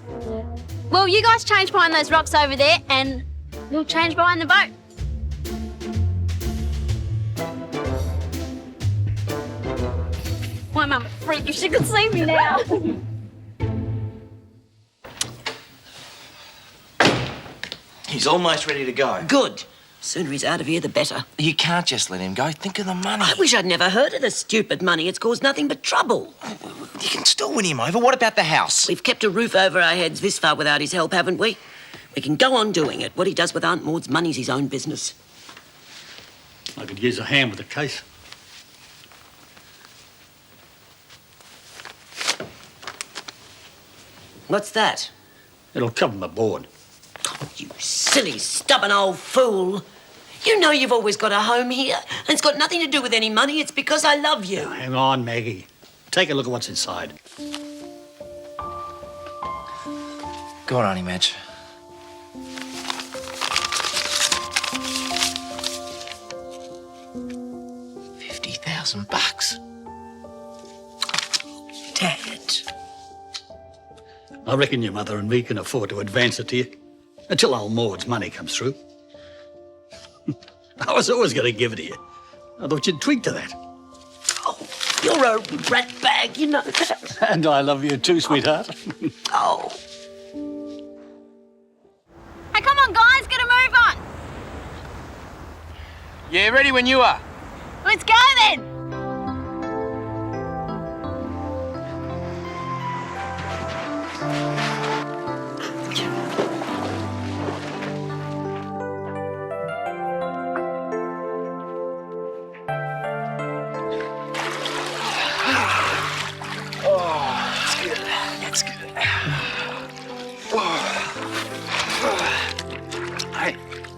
Well, you guys change behind those rocks over there, and we'll change behind the boat. My mum would freak if she could see me now. He's almost ready to go. Good. Sooner he's out of here, the better. You can't just let him go. Think of the money. I wish I'd never heard of the stupid money. It's caused nothing but trouble. You can still win him over. What about the house? We've kept a roof over our heads this far without his help, haven't we? We can go on doing it. What he does with Aunt Maud's money's his own business. I could use a hand with the case. What's that? It'll cover my board. Oh, you silly, stubborn old fool. You know you've always got a home here, and it's got nothing to do with any money. It's because I love you. Now, hang on, Maggie. Take a look at what's inside. Go on, Honey Madge. $50,000. Dad. I reckon your mother and me can afford to advance it to you until old Maud's money comes through. I was always going to give it to you. I thought you'd tweak to that. Oh, you're a rat bag, you know that. And I love you too, sweetheart. Oh. Hey, come on, guys, get a move on. Yeah, ready when you are. Let's go then.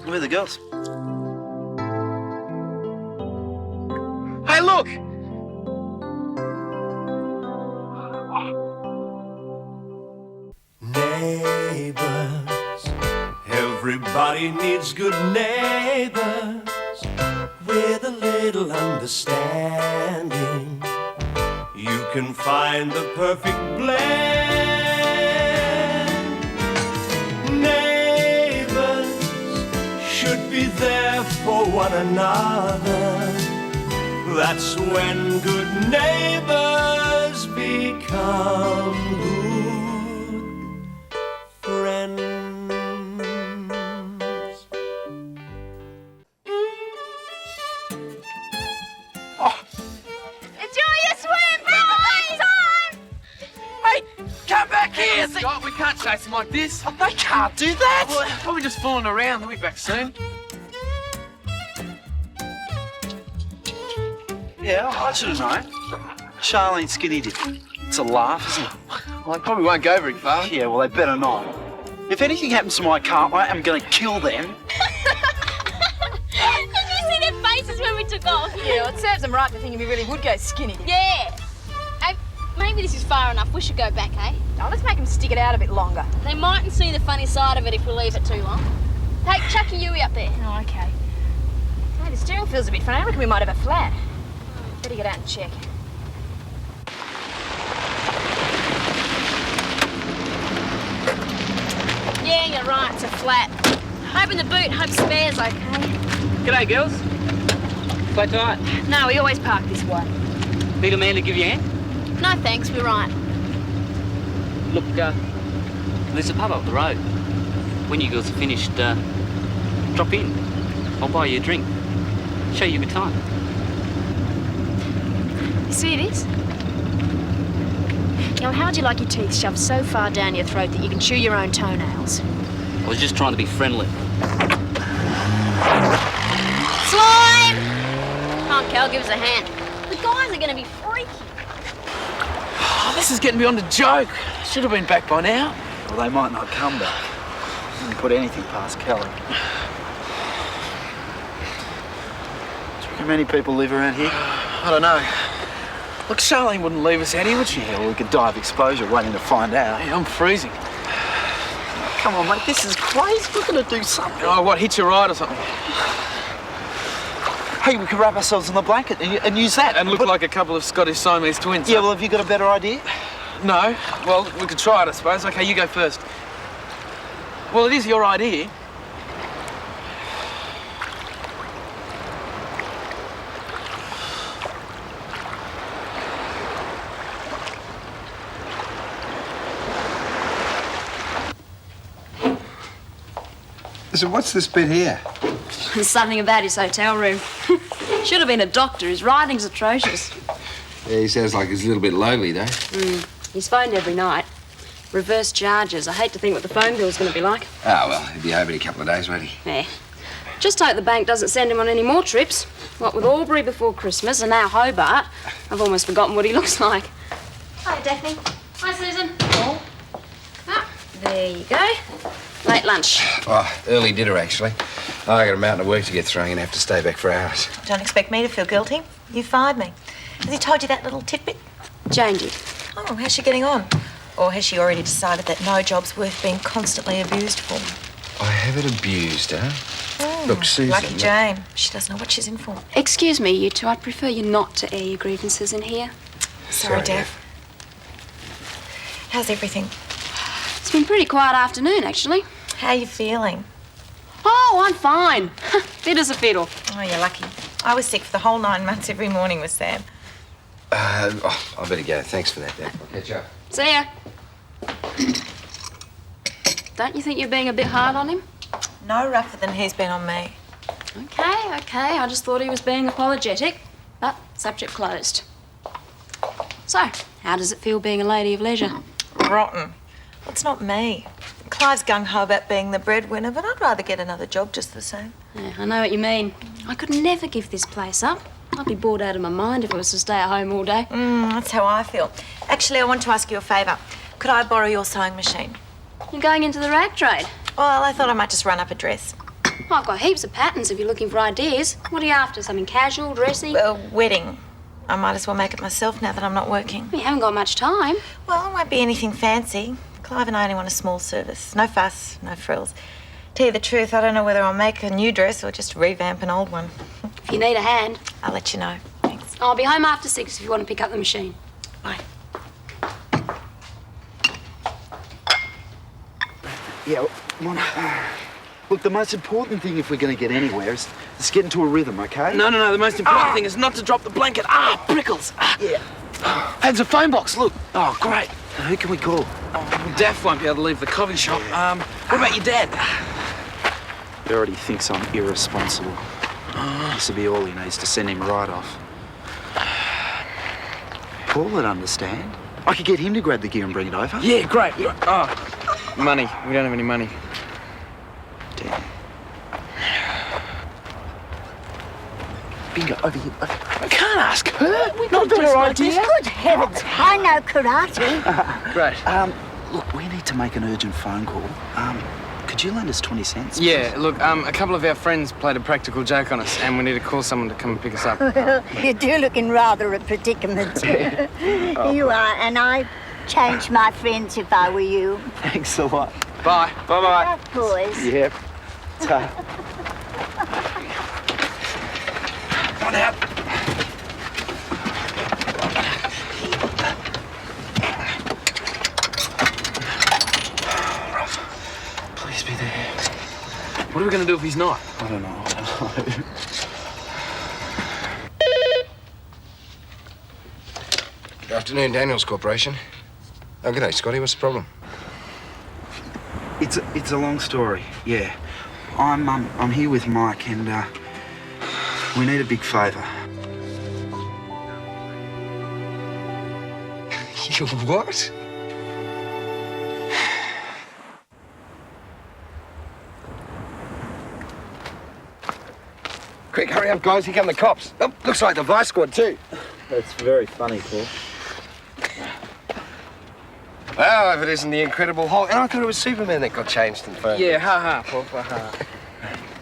Where are the girls? Hey, look! Neighbours, everybody needs good neighbours with a little understanding. You can find the perfect blend. Neighbours should be there for one another. That's when good neighbours become good friends. Enjoy your swim, boys! Hey, come back here! Scott, we can't chase them like this. They can't do that! Well, probably just fooling around. They'll be back soon. Yeah, I should have known. Charlene's skinny dip. It's a laugh, isn't it? Well, they probably won't go very far. Yeah, well, they better not. If anything happens to my car, I am going to kill them. Did you see their faces when we took off? Yeah, well, it serves them right to think we really would go skinny. Yeah. Hey, maybe this is far enough. We should go back, eh? Oh, let's make them stick it out a bit longer. They mightn't see the funny side of it if we leave it too long. Hey, chuck your Yui up there. Oh, okay. Hey, the steering feels a bit funny. I reckon we might have a flat. Better get out and check. Yeah, you're right. It's a flat. Open the boot. Hope spare's okay. G'day, girls. Flat tire. No, we always park this way. Need a man to give you a hand? No, thanks. We're right. Look, there's a pub up the road. When you girls are finished, drop in. I'll buy you a drink. Show you a good time. You see this? Now, how'd you like your teeth shoved so far down your throat that you can chew your own toenails? I was just trying to be friendly. Slime! Come on, Cal, give us a hand. The guys are going to be freaky. Oh, this is getting beyond a joke. Should have been back by now. Well, they might not come back. Wouldn't put anything past Kelly. Do you reckon many people live around here? I don't know. Look, Charlene wouldn't leave us out here, would she? Yeah, well, we could die of exposure waiting to find out. Hey, I'm freezing. Come on, mate, this is crazy. We're going to do something. Oh, what, hitch a ride or something? Hey, we could wrap ourselves in the blanket and use that. And look like a couple of Scottish Siamese twins. Yeah, well, have you got a better idea? No. Well, we could try it, I suppose. OK, you go first. Well, it is your idea. So what's this bit here? There's something about his hotel room. Should have been a doctor. His writing's atrocious. Yeah, he sounds like he's a little bit lonely, though. He's phoned every night. Reverse charges. I hate to think what the phone bill's going to be like. Oh, well, he'll be home in a couple of days, won't he? Yeah. Just hope the bank doesn't send him on any more trips. What with Albury before Christmas and now Hobart, I've almost forgotten what he looks like. Hi, Daphne. Hi, Susan. Oh. Ah, there you go. Late lunch. Oh, early dinner, actually. I got a mountain of work to get through. I'm going to have to stay back for hours. Don't expect me to feel guilty. You fired me. Has he told you that little tidbit? Jane did. Oh, how's she getting on? Or has she already decided that no job's worth being constantly abused for? I haven't abused her. Look, Susan... Lucky Jane. She doesn't know what she's in for. Excuse me, you two. I'd prefer you not to air your grievances in here. Sorry, Daph. How's everything? It's been a pretty quiet afternoon, actually. How are you feeling? Oh, I'm fine. Fit as a fiddle. Oh, you're lucky. I was sick for the whole 9 months every morning with Sam. I better go. Thanks for that, Dad. I'll catch you up. See ya. Don't you think you're being a bit hard on him? No rougher than he's been on me. Okay. I just thought he was being apologetic. But subject closed. So, how does it feel being a lady of leisure? Rotten. Well, it's not me. Clive's gung-ho about being the breadwinner, but I'd rather get another job just the same. Yeah, I know what you mean. I could never give this place up. I'd be bored out of my mind if I was to stay at home all day. That's how I feel. Actually, I want to ask you a favour. Could I borrow your sewing machine? You're going into the rag trade? Well, I thought I might just run up a dress. Oh, I've got heaps of patterns if you're looking for ideas. What are you after? Something casual, dressy? A wedding. I might as well make it myself now that I'm not working. You haven't got much time. Well, it won't be anything fancy. Clive and I only want a small service. No fuss, no frills. Tell you the truth, I don't know whether I'll make a new dress or just revamp an old one. If you need a hand. I'll let you know. Thanks. I'll be home after 6 if you want to pick up the machine. Bye. Yeah, look, the most important thing if we're going to get anywhere is get into a rhythm, okay? No, the most important thing is not to drop the blanket. Prickles. Yeah. Hey, there's a phone box, look. Oh, great. Who can we call? Daff won't be able to leave the coffee shop. What about your dad? He already thinks I'm irresponsible. This will be all he needs to send him right off. Paul would understand. I could get him to grab the gear and bring it over. Yeah, great. Oh, money. We don't have any money. Damn. Bingo, over here. I can't ask her. Not a better idea. Good heavens, I know karate. Great. Look, we need to make an urgent phone call. Could you lend us 20 cents? Yeah, look, a couple of our friends played a practical joke on us and we need to call someone to come and pick us up. Well, you do look in rather a predicament. You are, and I'd change my friends if I were you. Thanks a lot. Bye. Bye-bye. Boys. Yep. Come on out. Please be there. What are we going to do if he's not? I don't know. Good afternoon, Daniels Corporation. Oh, good day, Scotty. What's the problem? It's a long story, yeah. I'm here with Mike and we need a big favour. You what? Quick, hurry up, guys. Here come the cops. Oh, looks like the Vice Squad, too. That's very funny, Paul. Well, if it isn't the Incredible Hulk. And I thought it was Superman that got changed in phone. Yeah, ha-ha, Paul, ha-ha.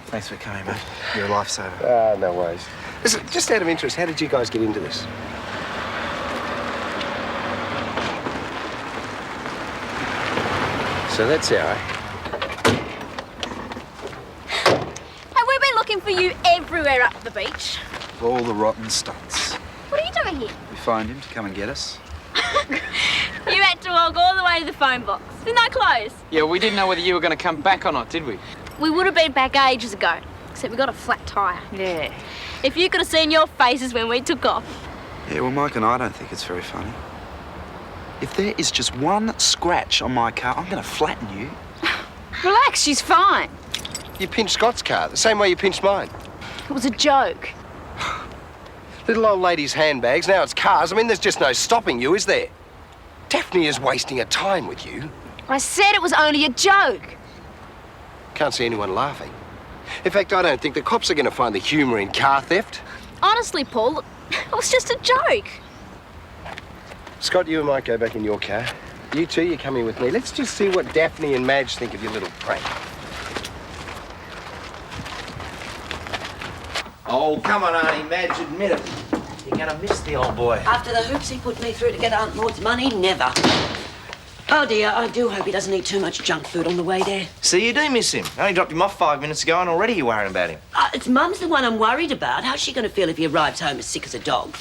Thanks for coming, mate. You're a lifesaver. No worries. Listen, just out of interest, how did you guys get into this? So that's how, eh? Have we been looking for you everywhere up the beach? All the rotten stunts. What are you doing here? We phoned him to come and get us. You had to walk all the way to the phone box with no clothes. Yeah, we didn't know whether you were going to come back or not, did we? We would have been back ages ago, except we got a flat tyre. Yeah. If you could have seen your faces when we took off. Yeah, well, Mike and I don't think it's very funny. If there is just one scratch on my car, I'm going to flatten you. Relax, she's fine. You pinched Scott's car, the same way you pinched mine. It was a joke. Little old ladies' handbags, now it's cars. I mean, there's just no stopping you, is there? Daphne is wasting her time with you. I said it was only a joke. Can't see anyone laughing. In fact, I don't think the cops are going to find the humour in car theft. Honestly, Paul, it was just a joke. Scott, you and Mike go back in your car. You two, you come in with me. Let's just see what Daphne and Madge think of your little prank. Oh, come on, Auntie Madge, admit it. You're going to miss the old boy. After the hoops he put me through to get Aunt Maud's money, never. Oh, dear, I do hope he doesn't eat too much junk food on the way there. See, you do miss him. I only dropped him off 5 minutes ago and already you're worrying about him. It's Mum's the one I'm worried about. How's she going to feel if he arrives home as sick as a dog?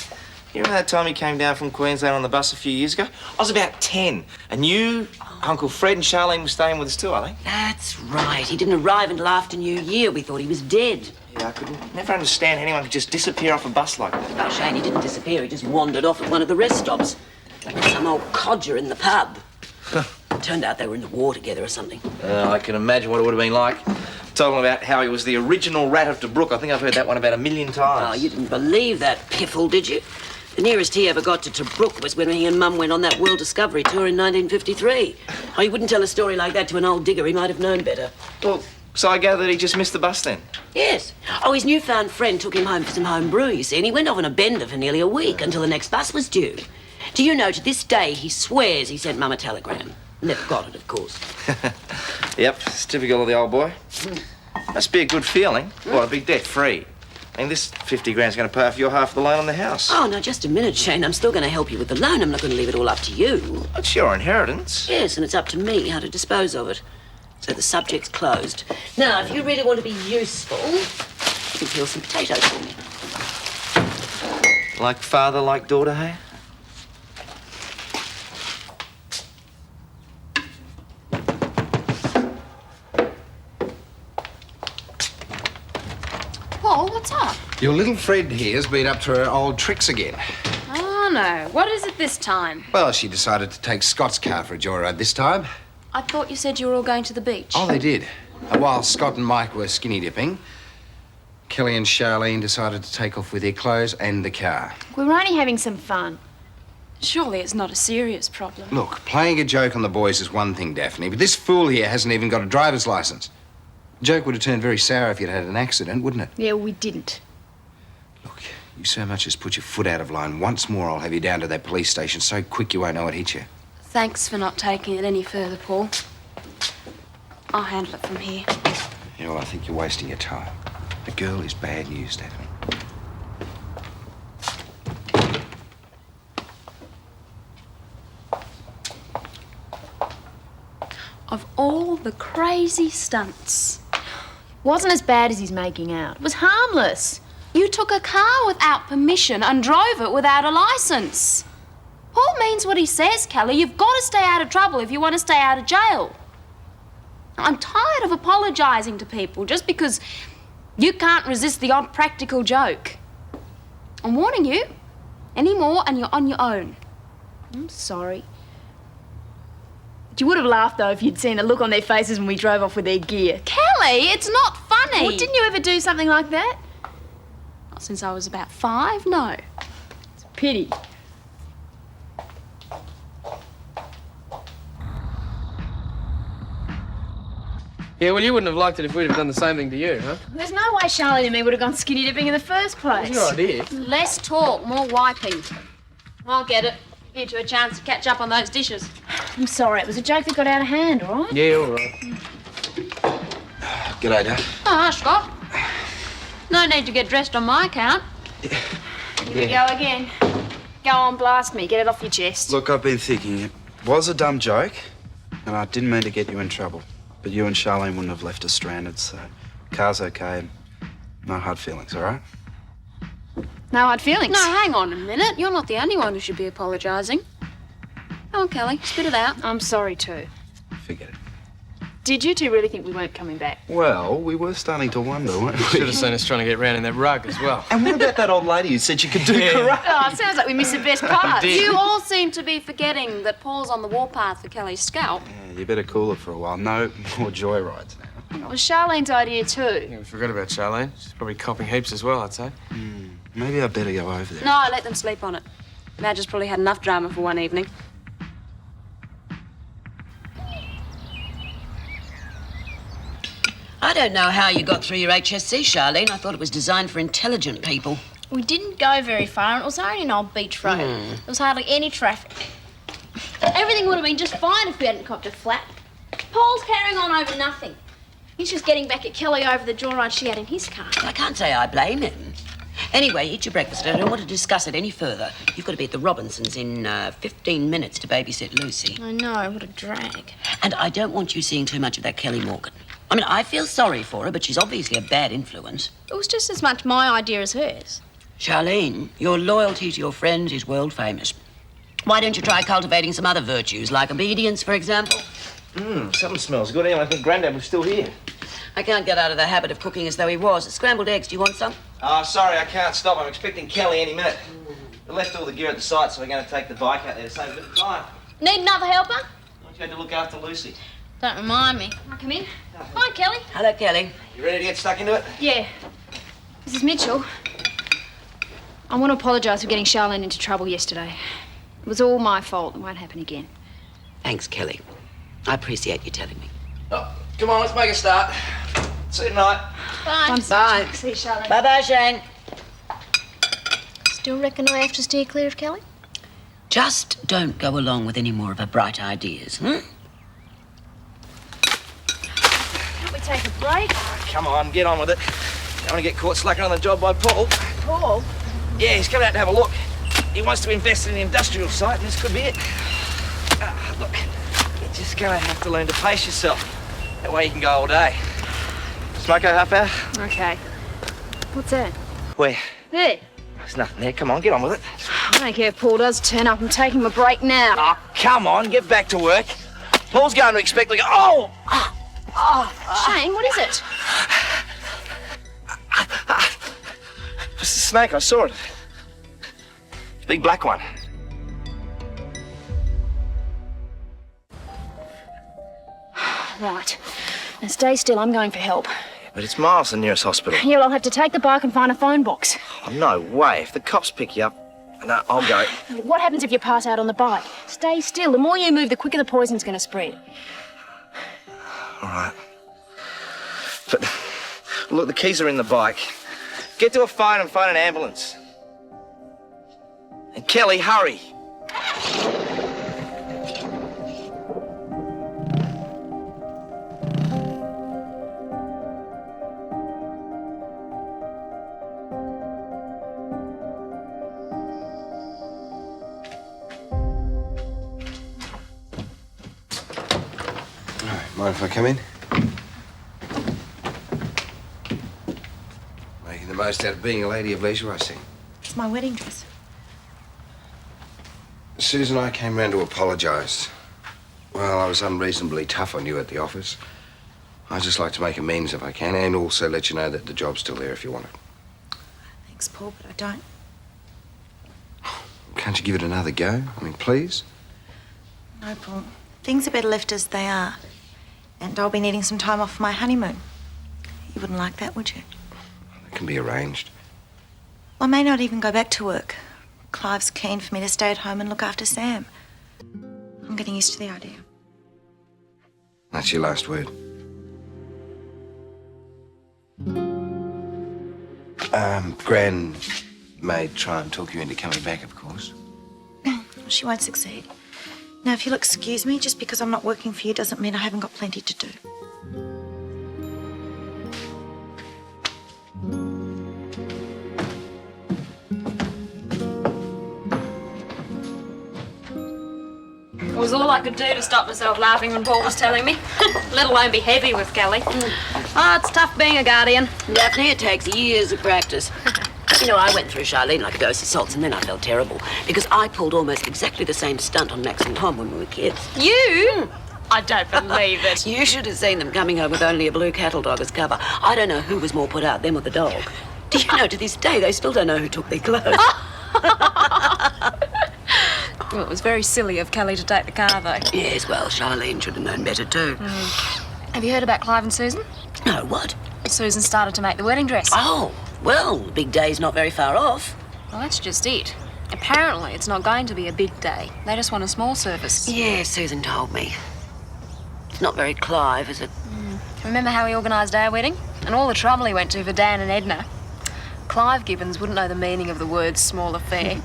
You remember that time he came down from Queensland on the bus a few years ago? I was about 10, and you, Uncle Fred and Charlene were staying with us too, are they? That's right. He didn't arrive until after New Year. We thought he was dead. Yeah, I could never understand how anyone could just disappear off a bus like that. Oh, Shane, he didn't disappear. He just wandered off at one of the rest stops. Like some old codger in the pub. Turned out they were in the war together or something. I can imagine what it would have been like. Told him about how he was the original rat of Tobruk. I think I've heard that one about 1,000,000 times. Oh, you didn't believe that piffle, did you? The nearest he ever got to Tobruk was when he and Mum went on that World Discovery Tour in 1953. Oh, he wouldn't tell a story like that to an old digger. He might have known better. Well, so I gather that he just missed the bus then? Yes. Oh, his newfound friend took him home for some home brew, you see, and he went off on a bender for nearly a week until the next bus was due. Do you know, to this day, he swears he sent Mum a telegram. Never got it, of course. Yep, it's typical of the old boy. Must be a good feeling. What, to be debt-free? I mean, this 50 grand's going to pay off your half of the loan on the house. Oh, no, just a minute, Shane. I'm still going to help you with the loan. I'm not going to leave it all up to you. It's your inheritance. Yes, and it's up to me how to dispose of it. So the subject's closed. Now, if you really want to be useful, you can peel some potatoes for me. Like father, like daughter, hey? Paul, what's up? Your little friend here's been up to her old tricks again. Oh, no. What is it this time? Well, she decided to take Scott's car for a joyride this time. I thought you said you were all going to the beach. Oh, they did. While Scott and Mike were skinny dipping, Kelly and Charlene decided to take off with their clothes and the car. We were only having some fun. Surely it's not a serious problem. Look, playing a joke on the boys is one thing, Daphne, but this fool here hasn't even got a driver's license. The joke would have turned very sour if you'd had an accident, wouldn't it? Yeah, we didn't. Look, you so much as put your foot out of line once more, I'll have you down to that police station so quick you won't know it hit you. Thanks for not taking it any further, Paul. I'll handle it from here. Yeah, well, I think you're wasting your time. The girl is bad news, Daphne. Of all the crazy stunts. Wasn't as bad as he's making out. It was harmless. You took a car without permission and drove it without a license. Paul means what he says, Kelly. You've got to stay out of trouble if you want to stay out of jail. I'm tired of apologising to people just because you can't resist the odd practical joke. I'm warning you. Any more and you're on your own. I'm sorry. You would have laughed, though, if you'd seen the look on their faces when we drove off with their gear. Kelly, it's not funny. Well, didn't you ever do something like that? Not since I was about 5, no. It's a pity. Yeah, well, you wouldn't have liked it if we'd have done the same thing to you, huh? There's no way Charlotte and me would have gone skinny dipping in the first place. It was your idea. Less talk, more wiping. I'll get it. Give you two a chance to catch up on those dishes. I'm sorry, it was a joke that got out of hand, all right? Yeah, all right. G'day, Dad. Oh, Scott. No need to get dressed on my account. Here we go again. Go on, blast me. Get it off your chest. Look, I've been thinking it was a dumb joke, and I didn't mean to get you in trouble. But you and Charlene wouldn't have left us stranded, so car's okay and no hard feelings, all right? No hard feelings? No, hang on a minute. You're not the only one who should be apologising. Come on, Kelly, spit it out. I'm sorry too. Forget it. Did you two really think we weren't coming back? Well, we were starting to wonder, weren't we? Should have seen us trying to get round in that rug as well. And what about that old lady who said she could do karate? Oh, it sounds like we missed the best part. did. You all seem to be forgetting that Paul's on the warpath for Kelly's scalp. Yeah, you better cool it for a while. No more joyrides now. It was Charlene's idea too. Yeah, we forgot about Charlene. She's probably copping heaps as well, I'd say. Maybe I better go over there. No, let them sleep on it. Madge has probably had enough drama for one evening. I don't know how you got through your HSC, Charlene. I thought it was designed for intelligent people. We didn't go very far, and it was only an old beach road. There was hardly any traffic. Everything would have been just fine if we hadn't copped a flat. Paul's carrying on over nothing. He's just getting back at Kelly over the joyride she had in his car. I can't say I blame him. Anyway, eat your breakfast. I don't want to discuss it any further. You've got to be at the Robinsons in 15 minutes to babysit Lucy. I know, what a drag. And I don't want you seeing too much of that Kelly Morgan. I mean, I feel sorry for her, but she's obviously a bad influence. It was just as much my idea as hers. Charlene, your loyalty to your friends is world famous. Why don't you try cultivating some other virtues, like obedience, for example? Something smells good. Anyway, I think Grandad was still here. I can't get out of the habit of cooking as though he was. Scrambled eggs, do you want some? Oh, sorry, I can't stop. I'm expecting Kelly any minute. We left all the gear at the site, so we're going to take the bike out there to save a bit of time. Need another helper? I want you to look after Lucy. Don't remind me. I'll come in. Hi, Kelly. Hello, Kelly. You ready to get stuck into it? Yeah. Mrs. Mitchell, I want to apologise for getting Charlene into trouble yesterday. It was all my fault. It won't happen again. Thanks, Kelly. I appreciate you telling me. Oh, come on, let's make a start. See you tonight. Bye. Bye. See you, Charlene. Bye-bye, Shane. Still reckon I have to steer clear of Kelly? Just don't go along with any more of her bright ideas, hmm? Can't we take a break. Come on, get on with it. Don't want to get caught slacking on the job by Paul. Paul? Yeah, he's coming out to have a look. He wants to invest in an industrial site, and this could be it. Look, you're just going to have to learn to pace yourself. That way you can go all day. Smoke a half hour? Okay. What's that? Where? There. There's nothing there. Come on, get on with it. I don't care if Paul does turn up. I'm taking a break now. Oh, come on, get back to work. Paul's going to expect like, oh! Shane, what is it? It's the snake, I saw it. Big black one. Right. Now stay still, I'm going for help. But it's miles to the nearest hospital. Yeah, well, I'll have to take the bike and find a phone box. Oh, no way. If the cops pick you up, no, I'll go. What happens if you pass out on the bike? Stay still. The more you move, the quicker the poison's going to spread. All right. But, look, the keys are in the bike. Get to a phone and phone an ambulance. And Kelly, hurry. Mind if I come in? Making the most out of being a lady of leisure, I see. It's my wedding dress. Susan, I came round to apologise. Well, I was unreasonably tough on you at the office. I'd just like to make amends if I can, and also let you know that the job's still there if you want it. Thanks, Paul, but I don't. Can't you give it another go? I mean, please? No, Paul. Things are better left as they are. And I'll be needing some time off for my honeymoon. You wouldn't like that, would you? It can be arranged. I may not even go back to work. Clive's keen for me to stay at home and look after Sam. I'm getting used to the idea. That's your last word. Gran may try and talk you into coming back, of course. She won't succeed. Now, if you'll excuse me, just because I'm not working for you doesn't mean I haven't got plenty to do. It was all I could do to stop myself laughing when Paul was telling me, let alone be heavy with Kelly. Oh, it's tough being a guardian. Daphne, it takes years of practice. You know, I went through Charlene like a dose of salts, and then I felt terrible because I pulled almost exactly the same stunt on Max and Tom when we were kids. You? I don't believe it. You should have seen them coming home with only a blue cattle dog as cover. I don't know who was more put out, them or the dog. Do you know, to this day, they still don't know who took their clothes. Well, it was very silly of Kelly to take the car, though. Yes, well, Charlene should have known better, too. Have you heard about Clive and Susan? No, what? Susan started to make the wedding dress. Oh, well, the big day's not very far off. Well, that's just it. Apparently, it's not going to be a big day. They just want a small service. Yeah, Susan told me. It's not very Clive, is it? Remember how he organised our wedding? And all the trouble he went to for Dan and Edna? Clive Gibbons wouldn't know the meaning of the word small affair.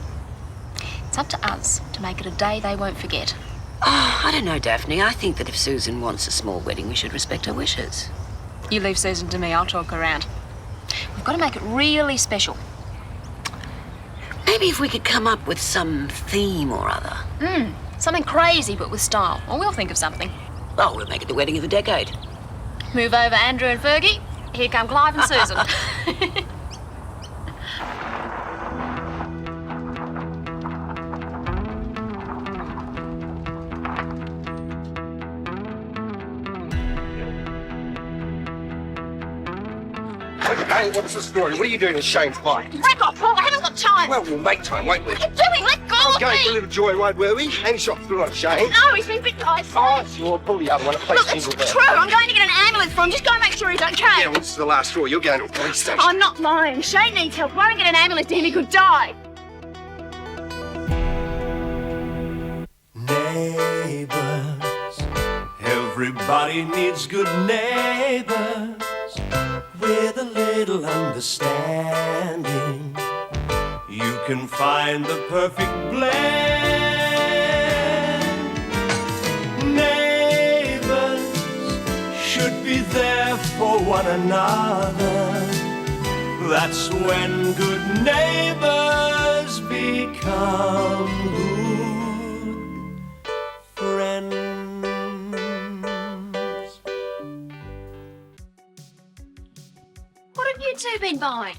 It's up to us to make it a day they won't forget. Oh, I don't know, Daphne. I think that if Susan wants a small wedding, we should respect her wishes. You leave Susan to me, I'll talk her around. We've got to make it really special. Maybe if we could come up with some theme or other. Something crazy but with style. Or we'll think of something. Oh, we'll make it the wedding of the decade. Move over Andrew and Fergie. Here come Clive and Susan. Hey, what's the story? What are you doing with Shane's bike? Break off, Paul. I haven't got time. Well, we'll make time, won't we? What are you doing? Let go of Going me. for a little joyride, were we? And shot through on Shane. No, he's been bit by Oh, sure. Pull the other one. Play Look, it's single there. true. I'm going to get an ambulance for him. Just go and make sure he's okay. Yeah, well, this is the last straw. You're going to a police station. I'm not lying. Shane needs help. If I don't get an ambulance to him, he could die. Neighbours, everybody needs good neighbours with a little understanding. You can find the perfect blend. Neighbours should be there for one another. That's when good neighbors become good friends. What have you two been buying?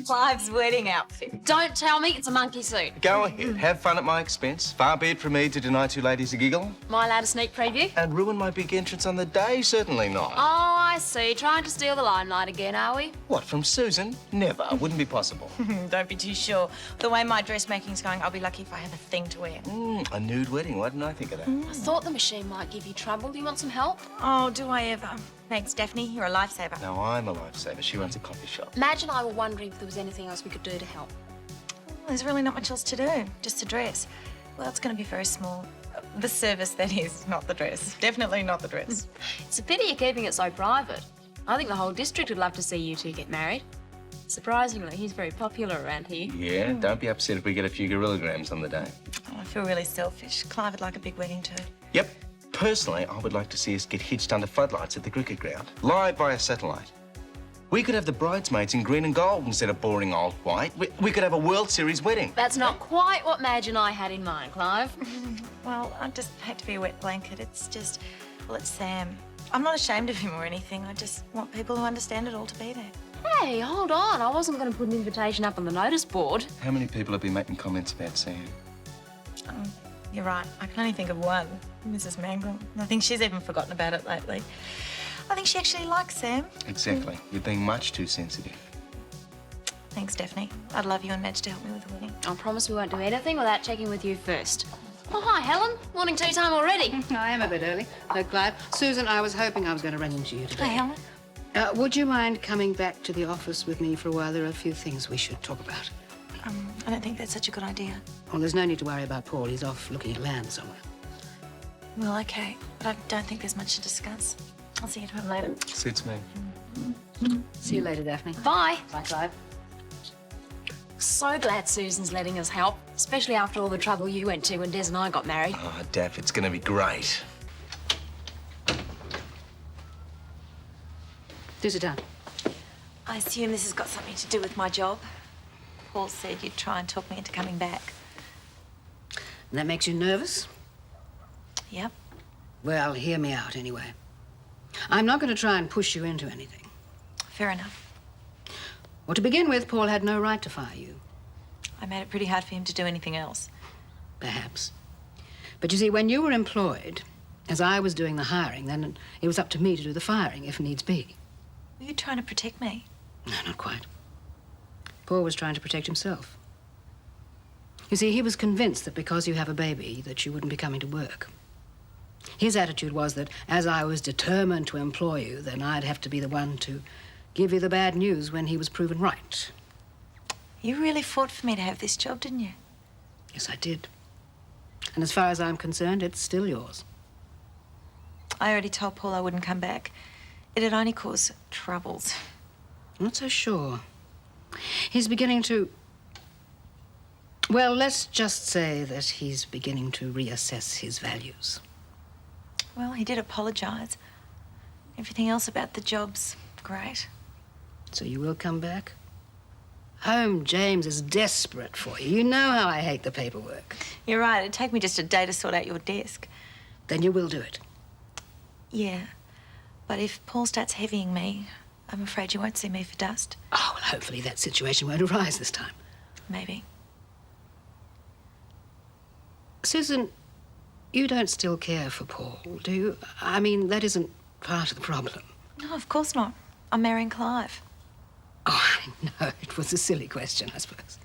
Clive's wedding outfit. Don't tell me it's a monkey suit. Go ahead, have fun at my expense. Far be it from me to deny two ladies a giggle. Am I allowed a sneak preview? And ruin my big entrance on the day? Certainly not. Oh, I see. Trying to steal the limelight again, are we? What, from Susan? Never. Wouldn't be possible. Don't be too sure. The way my dressmaking's going, I'll be lucky if I have a thing to wear. A nude wedding. Why didn't I think of that? I thought the machine might give you trouble. Do you want some help? Oh, do I ever? Thanks, Daphne. You're a lifesaver. No, I'm a lifesaver. She runs a coffee shop. Imagine I were wondering if there was anything else we could do to help. There's really not much else to do. Just the dress. Well, it's going to be very small. The service, that is, not the dress. Definitely not the dress. It's a pity you're keeping it so private. I think the whole district would love to see you two get married. Surprisingly, he's very popular around here. Yeah, don't be upset if we get a few gorillograms on the day. Oh, I feel really selfish. Clive would like a big wedding too. Yep. Personally, I would like to see us get hitched under floodlights at the cricket ground, live via satellite. We could have the bridesmaids in green and gold instead of boring old white. We could have a World Series wedding. That's not quite what Madge and I had in mind, Clive. Well, I just hate to be a wet blanket. It's just, well, it's Sam. I'm not ashamed of him or anything. I just want people who understand it all to be there. Hey, hold on. I wasn't going to put an invitation up on the notice board. How many people have been making comments about Sam? You're right. I can only think of one, Mrs. Mangle. I think she's even forgotten about it lately. I think she actually likes Sam. Exactly. You're being much too sensitive. Thanks, Daphne. I'd love you and Madge to help me with the wedding. I promise we won't do anything without checking with you first. Oh, hi, Helen. Morning tea time already. I am a bit early. No, Clive. Susan, I was hoping I was going to run into you today. Hi, Helen. Would you mind coming back to the office with me for a while? There are a few things we should talk about. I don't think that's such a good idea. Well, there's no need to worry about Paul. He's off looking at land somewhere. Well, okay. But I don't think there's much to discuss. I'll see you at home later. Suits me. See you later, Daphne. Bye. Bye, Clive. So glad Susan's letting us help, especially after all the trouble you went to when Des and I got married. Oh, Daph, it's going to be great. Do sit down. I assume this has got something to do with my job. Paul said you'd try and talk me into coming back. And that makes you nervous? Yep. Well, hear me out anyway. I'm not going to try and push you into anything. Fair enough. Well, to begin with, Paul had no right to fire you. I made it pretty hard for him to do anything else. Perhaps. But you see, when you were employed, as I was doing the hiring, then it was up to me to do the firing, if needs be. Were you trying to protect me? No, not quite. Paul was trying to protect himself. You see, he was convinced that because you have a baby, that you wouldn't be coming to work. His attitude was that as I was determined to employ you, then I'd have to be the one to give you the bad news when he was proven right. You really fought for me to have this job, didn't you? Yes, I did. And as far as I'm concerned, it's still yours. I already told Paul I wouldn't come back. It'd only cause troubles. I'm not so sure. He's beginning to... Well, let's just say that he's beginning to reassess his values. Well, he did apologise. Everything else about the job's great. So you will come back? Home James is desperate for you. You know how I hate the paperwork. You're right. It'd take me just a day to sort out your desk. Then you will do it. Yeah. But if Paul starts heavying me, I'm afraid you won't see me for dust. Oh, well, hopefully that situation won't arise this time. Maybe. Susan, you don't still care for Paul, do you? I mean, that isn't part of the problem. No, of course not. I'm marrying Clive. Oh, I know. It was a silly question, I suppose.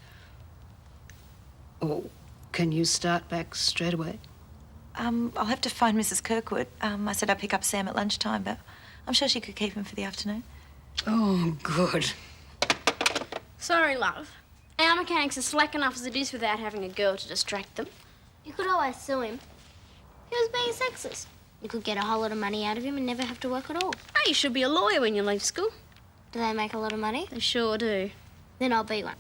Oh, can you start back straight away? I'll have to phone Mrs. Kirkwood. I said I'd pick up Sam at lunchtime, but I'm sure she could keep him for the afternoon. Oh, good. Sorry, love. Our mechanics are slack enough as it is without having a girl to distract them. You could always sue him. He was being sexist. You could get a whole lot of money out of him and never have to work at all. Hey, you should be a lawyer when you leave school. Do they make a lot of money? They sure do. Then I'll be one.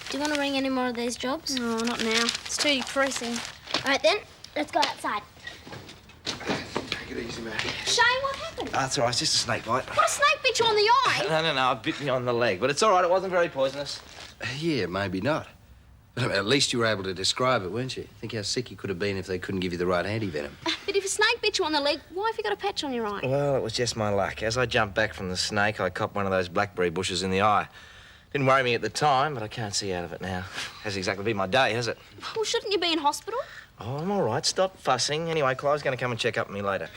Do you want to ring any more of these jobs? No, not now. It's too depressing. All right, then. Let's go outside. Take it easy, mate. Shane, what happened? That's all right, it's just a snake bite. What, a snake bit you on the eye? No, it bit me on the leg. But it's all right, it wasn't very poisonous. Yeah, maybe not. But at least you were able to describe it, weren't you? Think how sick you could have been if they couldn't give you the right anti-venom. But if a snake bit you on the leg, why have you got a patch on your eye? Well, it was just my luck. As I jumped back from the snake, I copped one of those blackberry bushes in the eye. Didn't worry me at the time, but I can't see out of it now. Hasn't exactly been my day, has it? Well, shouldn't you be in hospital? Oh, I'm all right. Stop fussing. Anyway, Clive's going to come and check up on me later.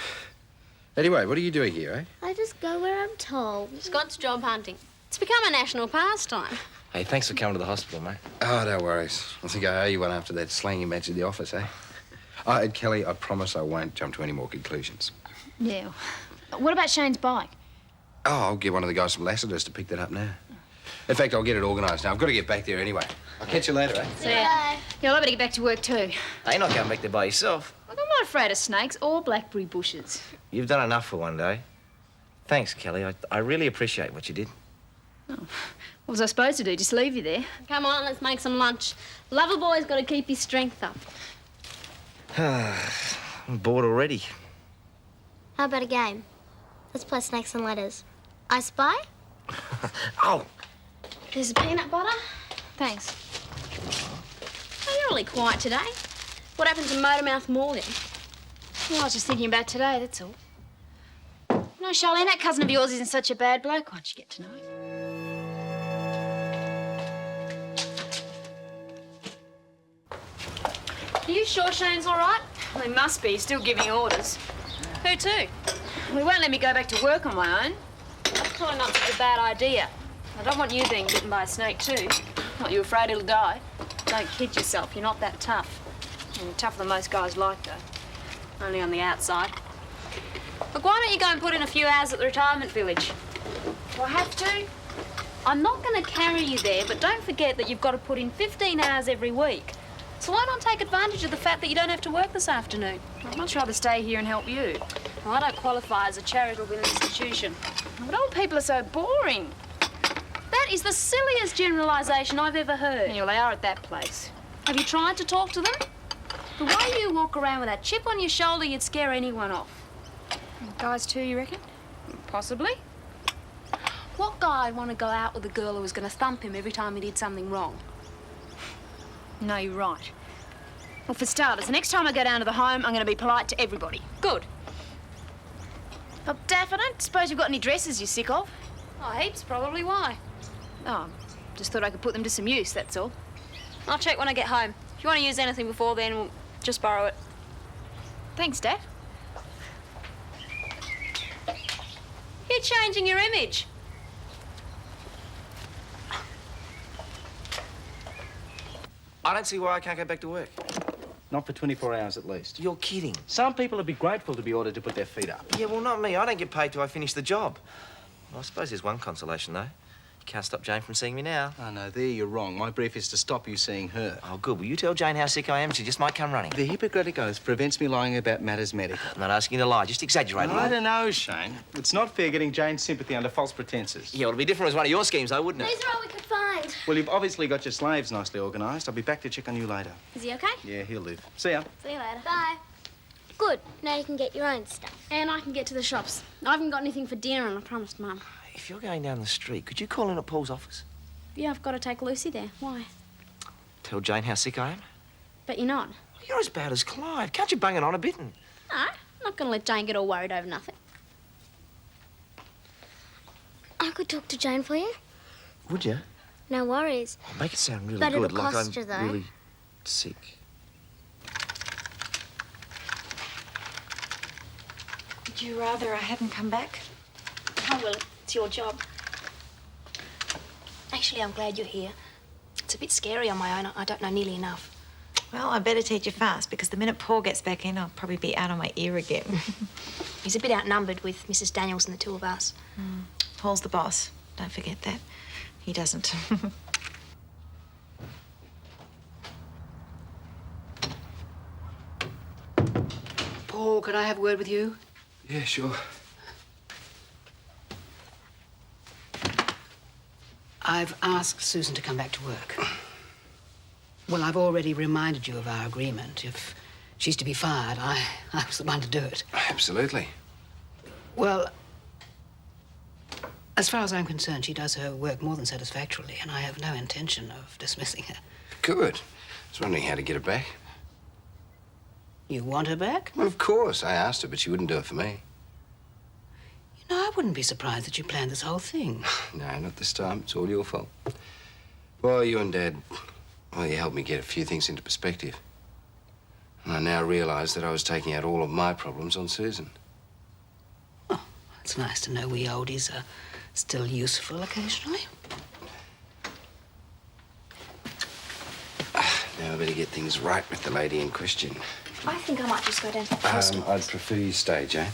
Anyway, what are you doing here, eh? I just go where I'm told. Scott's job hunting. It's become a national pastime. Hey, thanks for coming to the hospital, mate. Oh, no worries. I think I owe you one after that slangy match at the office, eh? Oh, and Kelly, I promise I won't jump to any more conclusions. Yeah. What about Shane's bike? Oh, I'll get one of the guys from Lassiter's to pick that up now. In fact, I'll get it organised now. I've got to get back there anyway. I'll catch you later, eh? See ya. Yeah, well, I better get back to work too. Hey, you're not going back there by yourself. Look, I'm not afraid of snakes or blackberry bushes. You've done enough for one day. Thanks, Kelly. I really appreciate what you did. What was I supposed to do? Just leave you there? Come on, let's make some lunch. Lover boy's got to keep his strength up. I'm bored already. How about a game? Let's play snakes and ladders. I spy? Oh! There's a peanut butter. Thanks. Oh, you're really quiet today. What happened to Motormouth Morgan? Well, I was just thinking about today, that's all. No, Charlene, that cousin of yours isn't such a bad bloke once you get to know him. Are you sure Shane's all right? Well, he must be. He's still giving orders. Who to? Well, he won't let me go back to work on my own. That's probably not such a bad idea. I don't want you being bitten by a snake too. What, you afraid it'll die? Don't kid yourself. You're not that tough. You're tougher than most guys like, though. Only on the outside. Look, why don't you go and put in a few hours at the retirement village? Do I have to? I'm not going to carry you there, but don't forget that you've got to put in 15 hours every week. So why not take advantage of the fact that you don't have to work this afternoon? I'd much rather stay here and help you. Well, I don't qualify as a charitable institution. But old people are so boring. That is the silliest generalisation I've ever heard. Yeah, well, they are at that place. Have you tried to talk to them? The way you walk around with that chip on your shoulder, you'd scare anyone off. Guys too, you reckon? Possibly. What guy'd want to go out with a girl who was going to thump him every time he did something wrong? No, you're right. Well, for starters, the next time I go down to the home, I'm going to be polite to everybody. Good. Oh, Daff, I don't suppose you've got any dresses you're sick of? Oh, heaps, probably. Why? Oh, just thought I could put them to some use, that's all. I'll check when I get home. If you want to use anything before then, we'll just borrow it. Thanks, Daff. You're changing your image. I don't see why I can't go back to work. Not for 24 hours at least. You're kidding. Some people would be grateful to be ordered to put their feet up. Yeah, well, not me. I don't get paid till I finish the job. Well, I suppose there's one consolation, though. You can't stop Jane from seeing me now. Oh, no, there you're wrong. My brief is to stop you seeing her. Oh, good. Will you tell Jane how sick I am? She just might come running. The Hippocratic Oath prevents me lying about matters medical. I'm not asking you to lie. Just exaggerate a I little. don't know, Shane. It's not fair getting Jane's sympathy under false pretences. Yeah, well, it'd be different as one of your schemes, though, wouldn't it? These are all we could find. Well, you've obviously got your slaves nicely organised. I'll be back to check on you later. Is he okay? Yeah, he'll live. See ya. See you later. Bye. Good. Now you can get your own stuff. And I can get to the shops. I haven't got anything for dinner, and I promised Mum. If you're going down the street, could you call in at Paul's office? Yeah, I've got to take Lucy there. Why? Tell Jane how sick I am? But you're not. You're as bad as Clive. Can't you bung it on a bit? No, I'm not going to let Jane get all worried over nothing. I could talk to Jane for you. Would you? No worries. Oh, make it sound really But good, it'll like cost I'm you, though. really sick. Would you rather I hadn't come back? I will. It's your job. Actually, I'm glad you're here. It's a bit scary on my own. I don't know nearly enough. Well, I better teach you fast, because the minute Paul gets back in, I'll probably be out on my ear again. He's a bit outnumbered with Mrs. Daniels and the two of us. Paul's the boss. Don't forget that. He doesn't. Paul, can I have a word with you? Yeah, sure. I've asked Susan to come back to work. Well, I've already reminded you of our agreement. If she's to be fired. I was the one to do it. Absolutely. Well, as far as I'm concerned, she does her work more than satisfactorily, and I have no intention of dismissing her. Good. I was wondering how to get her back. You want her back? Well, of course. I asked her, but she wouldn't do it for me. You know, I wouldn't be surprised that you planned this whole thing. No, not this time. It's all your fault. Well, you and Dad, well, you helped me get a few things into perspective. And I now realise that I was taking out all of my problems on Susan. Oh, it's nice to know we oldies are still useful occasionally. Now I better get things right with the lady in question. I think I might just go down to the post office. I'd prefer you stay, Jane.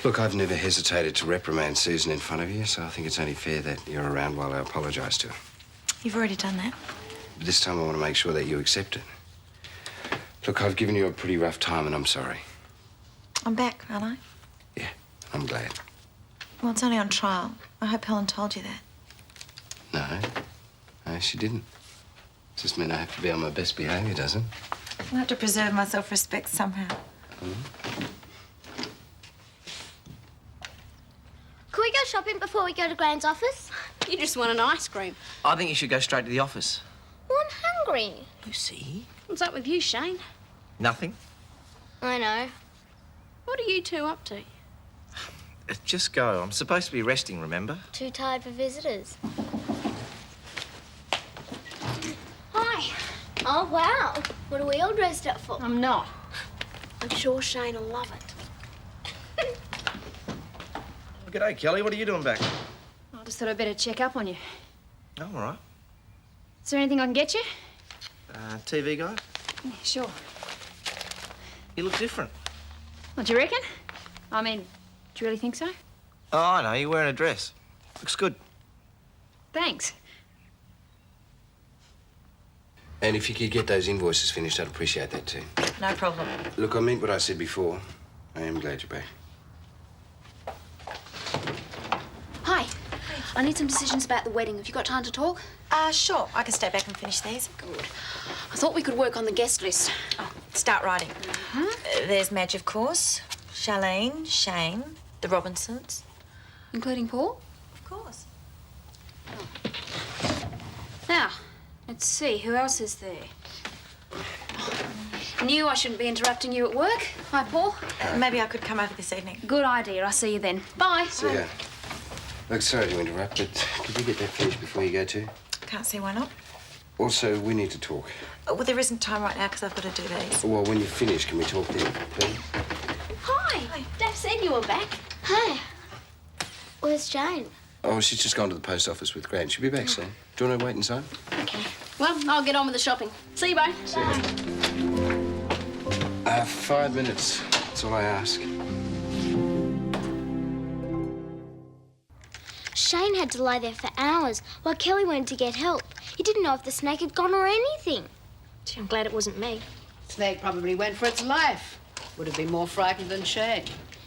Look, I've never hesitated to reprimand Susan in front of you, so I think it's only fair that you're around while I apologise to her. You've already done that. But this time I want to make sure that you accept it. Look, I've given you a pretty rough time and I'm sorry. I'm back, aren't I? Yeah, I'm glad. Well, it's only on trial. I hope Helen told you that. No, she didn't. It just meant I have to be on my best behaviour, doesn't it? I have to preserve my self-respect somehow. Could we go shopping before we go to Gran's office? You just want an ice cream. I think you should go straight to the office. Well, I'm hungry. Lucy? What's up with you, Shane? Nothing. I know. What are you two up to? Just go. I'm supposed to be resting, remember? Too tired for visitors. Hi. Oh, wow. What are we all dressed up for? I'm not. I'm sure Shane will love it. G'day, Kelly. What are you doing back? I just thought I'd better check up on you. Oh, all right. Is there anything I can get you? TV guy? Yeah, sure. You look different. What do you reckon? I mean, do you really think so? Oh, I know. You're wearing a dress. Looks good. Thanks. And if you could get those invoices finished, I'd appreciate that too. No problem. Look, I meant what I said before. I am glad you're back. Hi. I need some decisions about the wedding. Have you got time to talk? Sure. I can stay back and finish these. Good. I thought we could work on the guest list. Oh, start writing. There's Madge, of course. Charlene, Shane, the Robinsons. Including Paul? Of course. Now, let's see. Who else is there? Knew I shouldn't be interrupting you at work. Hi, Paul. Maybe I could come over this evening. Good idea. I'll see you then. Bye. See ya. Look, sorry to interrupt, but could you get that finished before you go too? Can't see why not. Also, we need to talk. Well, there isn't time right now because I've got to do these. Well, when you're finished, can we talk then, please? Hi. Daph said you were back. Hi. Where's Jane? Oh, she's just gone to the post office with Grant. She'll be back soon. Do you want to wait inside? Okay. Well, I'll get on with the shopping. See you, bye. See you later. 5 minutes. That's all I ask. Shane had to lie there for hours while Kelly went to get help. He didn't know if the snake had gone or anything. Gee, I'm glad it wasn't me. Snake probably went for its life. Would have been more frightened than Shane.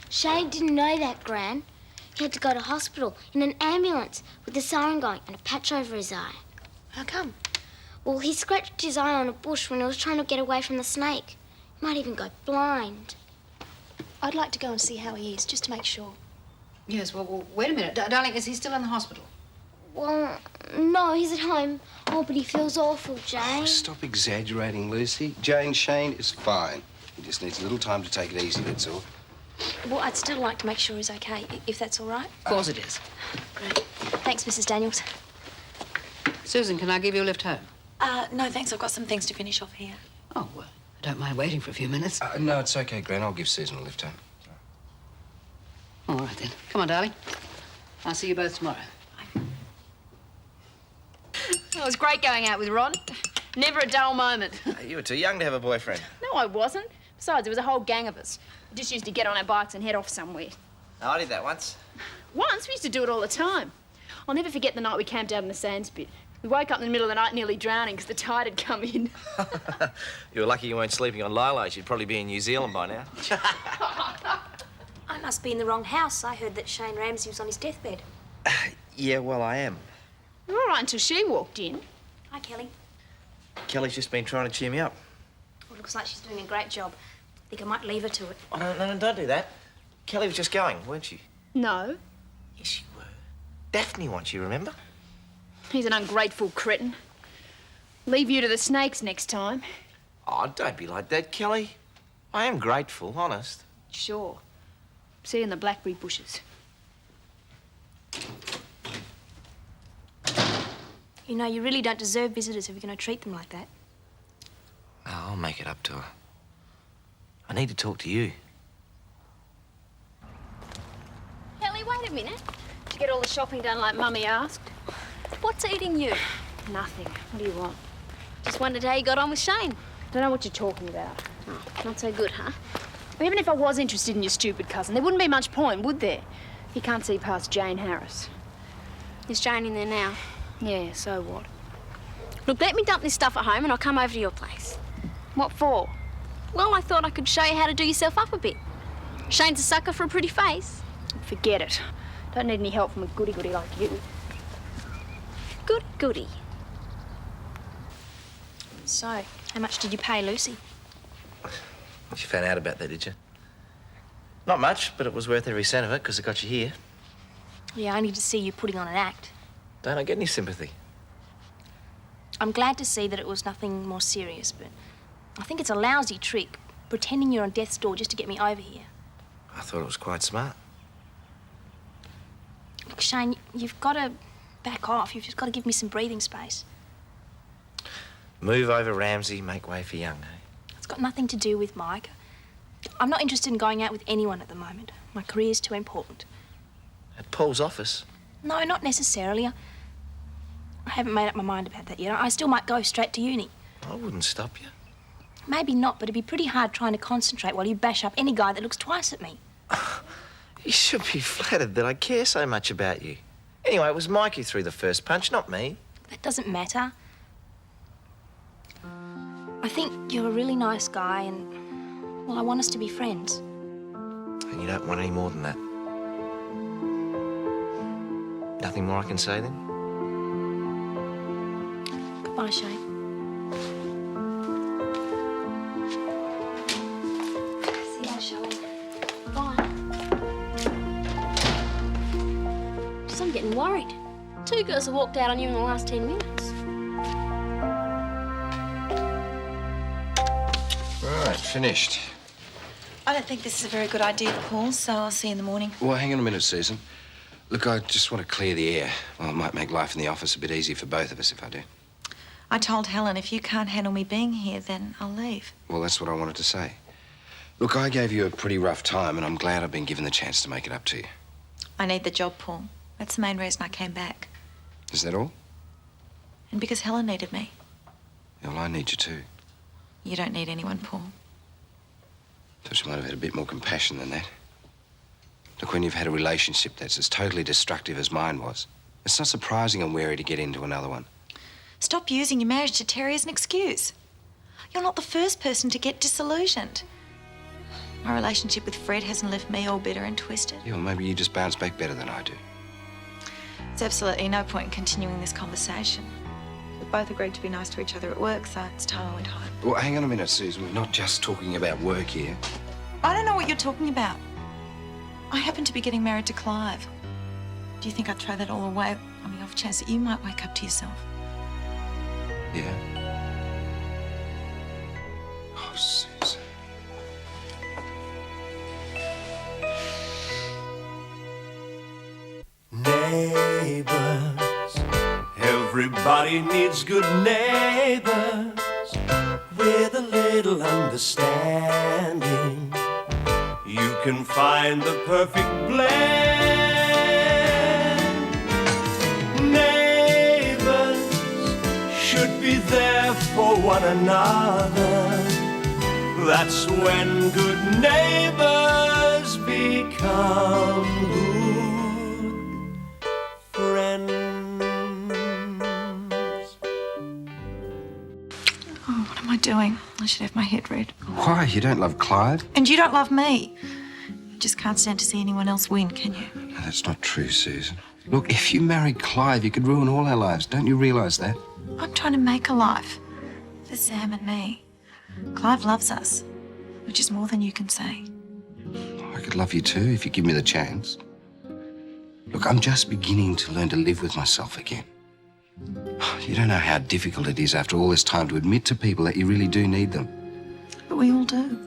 Shane didn't know that, Gran. He had to go to hospital in an ambulance with the siren going and a patch over his eye. How come? Well, he scratched his eye on a bush when he was trying to get away from the snake. He might even go blind. I'd like to go and see how he is, just to make sure. Yes, well, wait a minute. Darling, is he still in the hospital? Well, no, he's at home. Oh, but he feels awful, Jane. Oh, stop exaggerating, Lucy. Jane, Shane is fine. He just needs a little time to take it easy, that's all. Well, I'd still like to make sure he's okay, if that's all right. Of course it is. Great. Thanks, Mrs. Daniels. Susan, can I give you a lift home? No, thanks. I've got some things to finish off here. Oh, well, I don't mind waiting for a few minutes. No, it's okay, Gran. I'll give Susan a lift home. All right, then. Come on, darling. I'll see you both tomorrow. It was great going out with Ron. Never a dull moment. You were too young to have a boyfriend. No, I wasn't. Besides, there was a whole gang of us. We just used to get on our bikes and head off somewhere. No, I did that once. Once, we used to do it all the time. I'll never forget the night we camped out in the sands pit. We woke up in the middle of the night nearly drowning because the tide had come in. You were lucky you weren't sleeping on Lila's. You'd probably be in New Zealand by now. I must be in the wrong house. I heard that Shane Ramsay was on his deathbed. Yeah, well, I am. All right, until she walked in. Hi, Kelly. Kelly's just been trying to cheer me up. Well, Looks like she's doing a great job. I think I might leave her to it. Oh, no, don't do that. Kelly was just going, weren't she? No. Yes, you were. Daphne wants you, remember? He's an ungrateful cretin. Leave you to the snakes next time. Oh, don't be like that, Kelly. I am grateful, honest. Sure. See you in the blackberry bushes. You know, you really don't deserve visitors if you're going to treat them like that. Oh, I'll make it up to her. I need to talk to you. Kelly, wait a minute. Did you get all the shopping done like Mummy asked? What's eating you? Nothing. What do you want? Just wondered how you got on with Shane. Don't know what you're talking about. Oh, not so good, huh? Even if I was interested in your stupid cousin, there wouldn't be much point, would there? He can't see past Jane Harris. Is Jane in there now? Yeah, so what? Look, let me dump this stuff at home and I'll come over to your place. What for? Well, I thought I could show you how to do yourself up a bit. Shane's a sucker for a pretty face. Forget it. Don't need any help from a goody-goody like you. Goody. So, how much did you pay Lucy? You found out about that, did you? Not much, but it was worth every cent of it because it got you here. Yeah, only to see you putting on an act. Don't I get any sympathy? I'm glad to see that it was nothing more serious, but I think it's a lousy trick, pretending you're on death's door just to get me over here. I thought it was quite smart. Look, Shane, you've got to back off. You've just got to give me some breathing space. Move over Ramsay, make way for Young, eh? It's got nothing to do with Mike. I'm not interested in going out with anyone at the moment. My career's too important. At Paul's office? No, not necessarily. I haven't made up my mind about that yet. I still might go straight to uni. I wouldn't stop you. Maybe not, but it'd be pretty hard trying to concentrate while you bash up any guy that looks twice at me. You should be flattered that I care so much about you. Anyway, it was Mike who threw the first punch, not me. That doesn't matter. I think you're a really nice guy and, well, I want us to be friends. And you don't want any more than that? Nothing more I can say then? Goodbye, Shane. See you, Sherwin. Bye. Just, I'm getting worried. 2 girls have walked out on you in the last 10 minutes. Right, finished. I don't think this is a very good idea, Paul, so I'll see you in the morning. Well, hang on a minute, Susan. Look, I just want to clear the air. Well, it might make life in the office a bit easier for both of us if I do. I told Helen if you can't handle me being here, then I'll leave. Well, that's what I wanted to say. Look, I gave you a pretty rough time, and I'm glad I've been given the chance to make it up to you. I need the job, Paul. That's the main reason I came back. Is that all? And because Helen needed me. Well, I need you too. You don't need anyone, Paul. Thought you might have had a bit more compassion than that. Look, when you've had a relationship that's as totally destructive as mine was, it's not surprising I'm wary to get into another one. Stop using your marriage to Terry as an excuse. You're not the first person to get disillusioned. My relationship with Fred hasn't left me all bitter and twisted. Yeah, well, maybe you just bounce back better than I do. There's absolutely no point in continuing this conversation. We both agreed to be nice to each other at work, so it's time I went home. Well, hang on a minute, Susan. We're not just talking about work here. I don't know what you're talking about. I happen to be getting married to Clive. Do you think I'd throw that all away on the off chance that you might wake up to yourself? Yeah. Oh, Susan. Neighbours, everybody needs good neighbours with a little understanding. You can find the perfect blend. Neighbours should be there for one another. That's when good neighbours become good friends. Oh, what am I doing? I should have my head read. Why? You don't love Clive? And you don't love me. You just can't stand to see anyone else win, can you? No, that's not true, Susan. Look, if you married Clive, you could ruin all our lives. Don't you realise that? I'm trying to make a life for Sam and me. Clive loves us, which is more than you can say. I could love you too if you give me the chance. Look, I'm just beginning to learn to live with myself again. You don't know how difficult it is after all this time to admit to people that you really do need them. But we all do.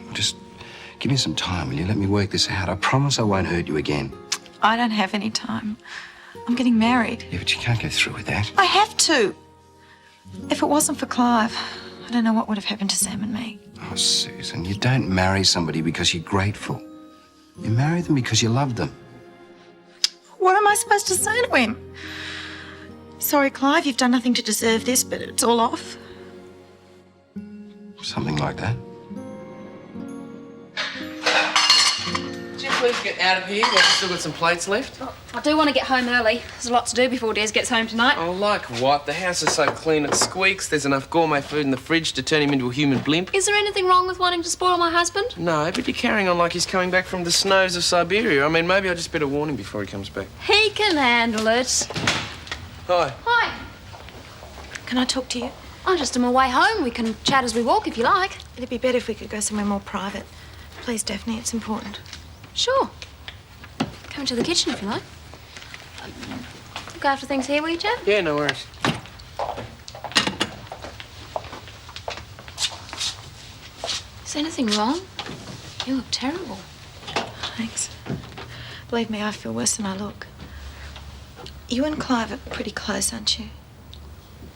Well, just give me some time, will you? Let me work this out. I promise I won't hurt you again. I don't have any time. I'm getting married. Yeah, but you can't go through with that. I have to. If it wasn't for Clive, I don't know what would have happened to Sam and me. Oh, Susan, you don't marry somebody because you're grateful. You marry them because you love them. What am I supposed to say to him? Sorry, Clive, you've done nothing to deserve this, but it's all off. Something like that. Could you please get out of here? We've still got some plates left. I do want to get home early. There's a lot to do before Des gets home tonight. Oh, like what? The house is so clean it squeaks. There's enough gourmet food in the fridge to turn him into a human blimp. Is there anything wrong with wanting to spoil my husband? No, but you're carrying on like he's coming back from the snows of Siberia. I mean, maybe I just better warn him before he comes back. He can handle it. Hi. Hi. Can I talk to you? I'm just on my way home. We can chat as we walk if you like. It'd be better if we could go somewhere more private. Please, Daphne, it's important. Sure. Come into the kitchen if you like. Look after things here, will you, Chad? Yeah, no worries. Is anything wrong? You look terrible. Thanks. Believe me, I feel worse than I look. You and Clive are pretty close, aren't you?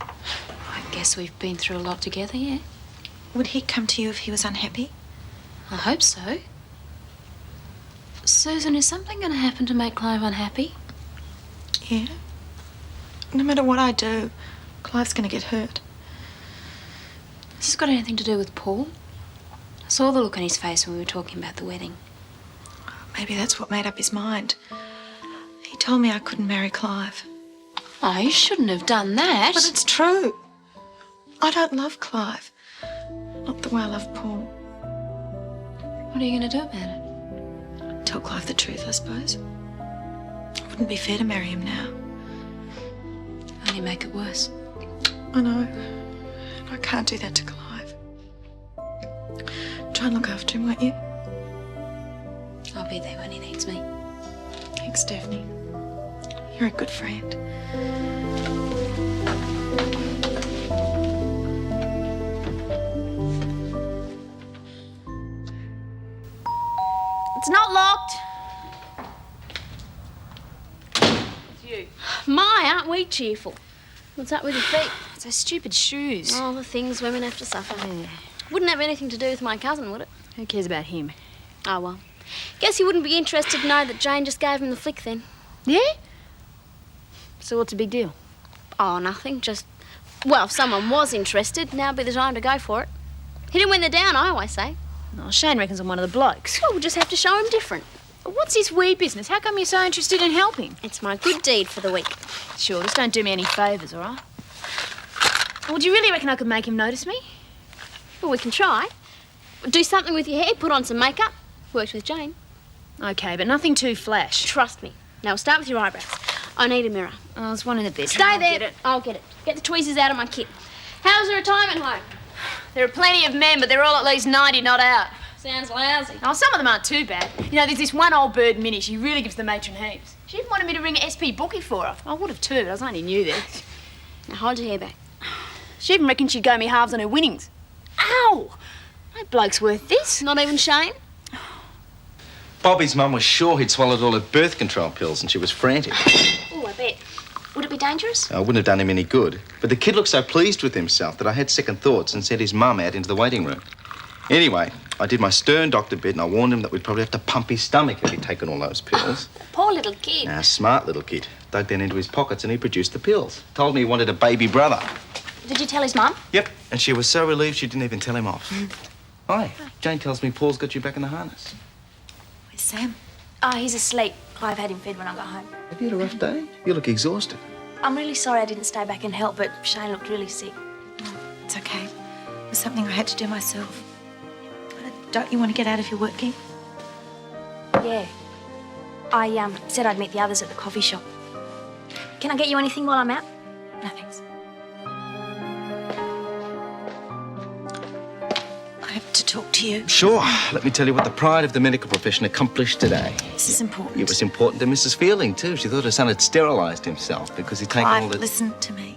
I guess we've been through a lot together, yeah. Would he come to you if he was unhappy? I hope so. Susan, is something going to happen to make Clive unhappy? Yeah. No matter what I do, Clive's going to get hurt. Has this got anything to do with Paul? I saw the look on his face when we were talking about the wedding. Maybe that's what made up his mind. He told me I couldn't marry Clive. Oh, you shouldn't have done that. But it's true. I don't love Clive. Not the way I love Paul. What are you going to do about it? Tell Clive the truth, I suppose. It wouldn't be fair to marry him now. Only make it worse. I know. I can't do that to Clive. Try and look after him, won't you? I'll be there when he needs me. Thanks, Daphne. You're a good friend. It's not locked. It's you. My, aren't we cheerful? What's up with your feet? It's those stupid shoes. Oh, the things women have to suffer. Wouldn't have anything to do with my cousin, would it? Who cares about him? Oh, well. Guess he wouldn't be interested to know that Jane just gave him the flick then. Yeah? So what's the big deal? Oh, nothing. Just, well, if someone was interested, now'd be the time to go for it. Hit him when they're down, I always say. Oh, Shane reckons I'm one of the blokes. Well, we'll just have to show him different. What's his wee business? How come you're so interested in helping? It's my good deed for the week. Sure, just don't do me any favours, all right? Well, do you really reckon I could make him notice me? Well, we can try. Do something with your hair, put on some makeup. Worked with Jane. Okay, but nothing too flash. Trust me. Now, we'll start with your eyebrows. I need a mirror. Oh, there's one in the bedroom. Stay I'll there. Get it. I'll get it. Get the tweezers out of my kit. How's the retirement home? There are plenty of men, but they're all at least 90 not out. Sounds lousy. Oh, some of them aren't too bad. You know, there's this one old bird, Minnie. She really gives the matron heaps. She even wanted me to ring SP Bookie for her. I would have too, but I was only new then. Now, hold your hair back. She even reckoned she'd go me halves on her winnings. Ow! No bloke's worth this. Not even Shane? Bobby's mum was sure he'd swallowed all her birth control pills and she was frantic. Oh, I bet. Would it be dangerous? I wouldn't have done him any good. But the kid looked so pleased with himself that I had second thoughts and sent his mum out into the waiting room. Anyway, I did my stern doctor bit and I warned him that we'd probably have to pump his stomach if he'd taken all those pills. Poor little kid. Now, smart little kid. Dug down into his pockets and he produced the pills. Told me he wanted a baby brother. Did you tell his mum? Yep. And she was so relieved she didn't even tell him off. Hi. Jane tells me Paul's got you back in the harness. Where's Sam? Oh, he's asleep. Clive had him fed when I got home. Have you had a rough day? You look exhausted. I'm really sorry I didn't stay back and help, but Shane looked really sick. It's okay. It was something I had to do myself. Don't you want to get out of your work gear? Yeah. I said I'd meet the others at the coffee shop. Can I get you anything while I'm out? No, thanks. talk to you. Sure. Let me tell you what the pride of the medical profession accomplished today. This is important. It was important to Mrs. Fielding, too. She thought her son had sterilised himself because he'd taken all the... Listen to me.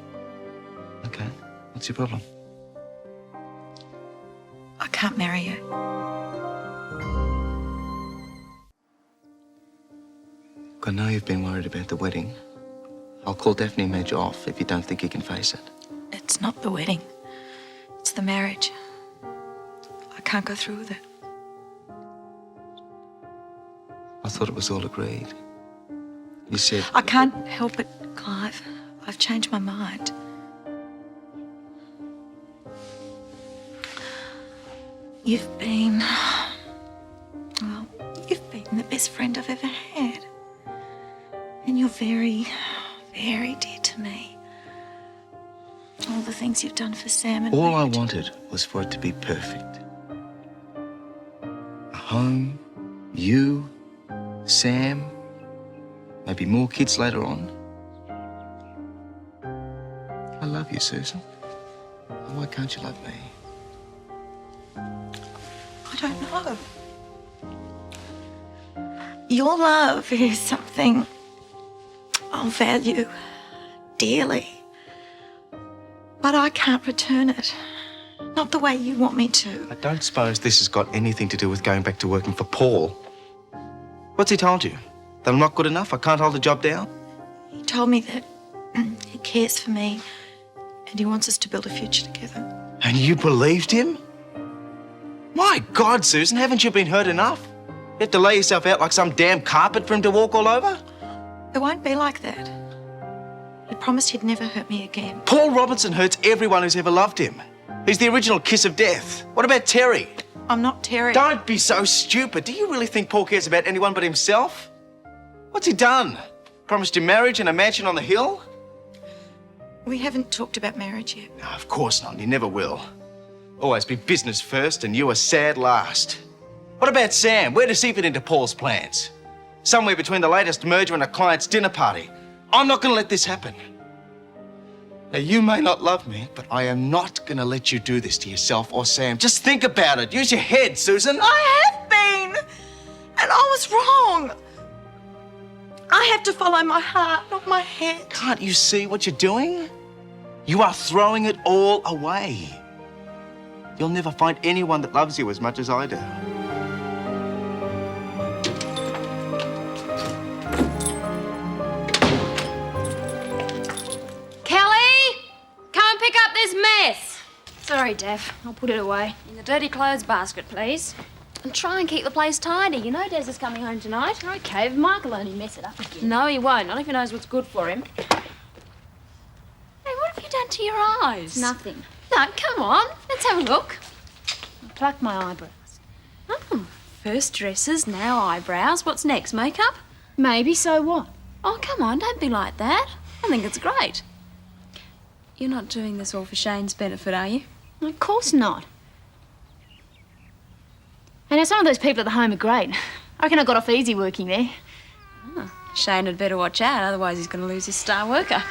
OK. What's your problem? I can't marry you. I know you've been worried about the wedding. I'll call Daphne and Madge off if you don't think you can face it. It's not the wedding. It's the marriage. I can't go through with it. I thought it was all agreed. You said... I can't help it, Clive. I've changed my mind. You've been... Well, you've been the best friend I've ever had. And you're very, very dear to me. All the things you've done for Sam and All I Madge. wanted was for it to be perfect. A home, you, Sam, maybe more kids later on. I love you, Susan. Why can't you love me? I don't know. Your love is something I'll value dearly. But I can't return it. Not the way you want me to. I don't suppose this has got anything to do with going back to working for Paul. What's he told you? That I'm not good enough? I can't hold the job down? He told me that he cares for me and he wants us to build a future together. And you believed him? My God, Susan, haven't you been hurt enough? You have to lay yourself out like some damn carpet for him to walk all over? It won't be like that. He promised he'd never hurt me again. Paul Robinson hurts everyone who's ever loved him. He's the original kiss of death. What about Terry? I'm not Terry. Don't be so stupid. Do you really think Paul cares about anyone but himself? What's he done? Promised you marriage and a mansion on the hill? We haven't talked about marriage yet. No, of course not. You never will. Always be business first and you are sad last. What about Sam? Where does he fit into Paul's plans? Somewhere between the latest merger and a client's dinner party. I'm not going to let this happen. Now, you may not love me, but I am not going to let you do this to yourself or Sam. Just think about it. Use your head, Susan. I have been. And I was wrong. I have to follow my heart, not my head. Can't you see what you're doing? You are throwing it all away. You'll never find anyone that loves you as much as I do. Pick up this mess. Sorry, Dev. I'll put it away. In the dirty clothes basket, please. And try and keep the place tidy. You know Des is coming home tonight. Okay, if Mark will only mess it up again. No, he won't. Not if he knows what's good for him. Hey, what have you done to your eyes? Nothing. No, come on. Let's have a look. I plucked my eyebrows. Oh, first dresses, now eyebrows. What's next, makeup? Maybe, so what? Oh, come on, don't be like that. I think it's great. You're not doing this all for Shane's benefit, are you? Of course not. And now some of those people at the home are great. I reckon I got off easy working there. Oh, Shane had better watch out, otherwise he's going to lose his star worker.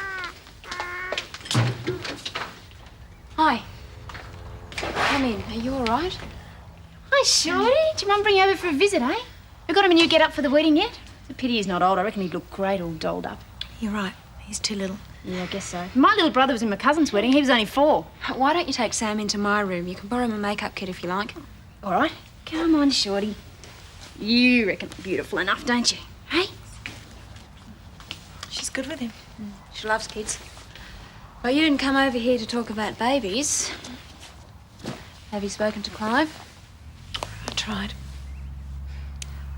Hi. Come in. Are you all right? Hi, Shorty. Do you mind bringing over for a visit, eh? We got him a new get-up for the wedding yet? It's a pity he's not old. I reckon he'd look great all dolled up. You're right. He's too little. Yeah, I guess so. My little brother was in my cousin's wedding. He was only 4. Why don't you take Sam into my room? You can borrow my makeup kit if you like. All right. Come on, Shorty. You reckon I'm beautiful enough, don't you? Hey? She's good with him. She loves kids. Well, you didn't come over here to talk about babies. Have you spoken to Clive? I tried.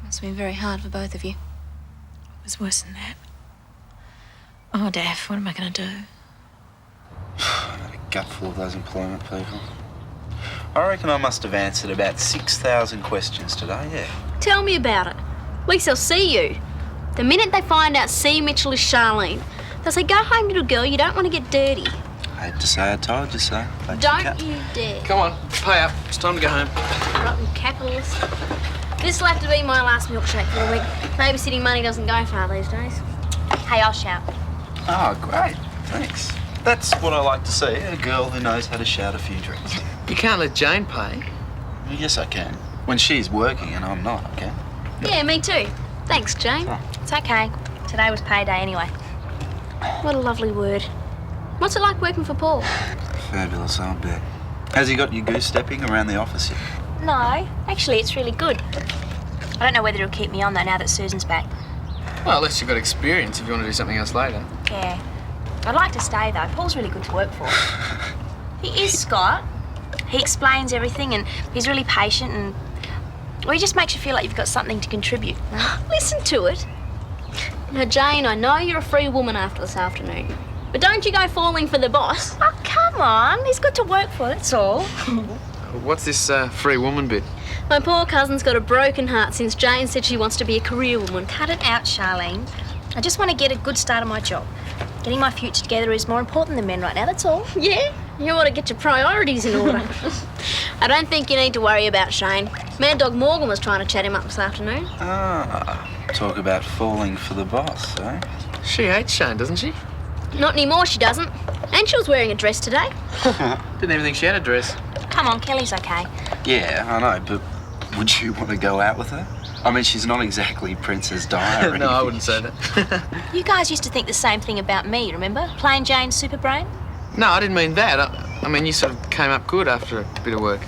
Must have been very hard for both of you. It was worse than that. Oh, Daph, what am I going to do? I got a gut full of those employment people. I reckon I must have answered about 6,000 questions today, yeah. Tell me about it. At least they'll see you. The minute they find out C. Mitchell is Charlene, they'll say, go home, little girl, you don't want to get dirty. I hate to say I told you so. But Don't you dare. Come on, pay up. It's time to go home. Rotten capitalist. This'll have to be my last milkshake for the week. Babysitting money doesn't go far these days. Hey, I'll shout. Oh, great. Thanks. That's what I like to see, a girl who knows how to shout a few drinks. You can't let Jane pay. Well, yes, I can. When she's working and I'm not, I can. Yeah, me too. Thanks, Jane. It's okay. Today was payday anyway. What a lovely word. What's it like working for Paul? Fabulous, I'll bet. Has he got you goose-stepping around the office yet? No, actually, it's really good. I don't know whether he'll keep me on though now that Susan's back. Well, at least you've got experience if you want to do something else later. Yeah. I'd like to stay though. Paul's really good to work for. He is, Scott. He explains everything and he's really patient and... Well, he just makes you feel like you've got something to contribute. Listen to it. Now, Jane, I know you're a free woman after this afternoon, but don't you go falling for the boss. Oh, come on. He's good to work for, that's all. What's this free woman bit? My poor cousin's got a broken heart since Jane said she wants to be a career woman. Cut it out, Charlene. I just want to get a good start on my job. Getting my future together is more important than men right now, that's all. Yeah? You ought to get your priorities in order. I don't think you need to worry about Shane. Mad Dog Morgan was trying to chat him up this afternoon. Ah, talk about falling for the boss, eh? She hates Shane, doesn't she? Not anymore, she doesn't. And she was wearing a dress today. Didn't even think she had a dress. Come on, Kelly's okay. Yeah, I know, but would you want to go out with her? I mean, she's not exactly Princess Di or No, I anything. wouldn't say that. You guys used to think the same thing about me, remember? Plain Jane Superbrain? No, I didn't mean that. I mean, you sort of came up good after a bit of work.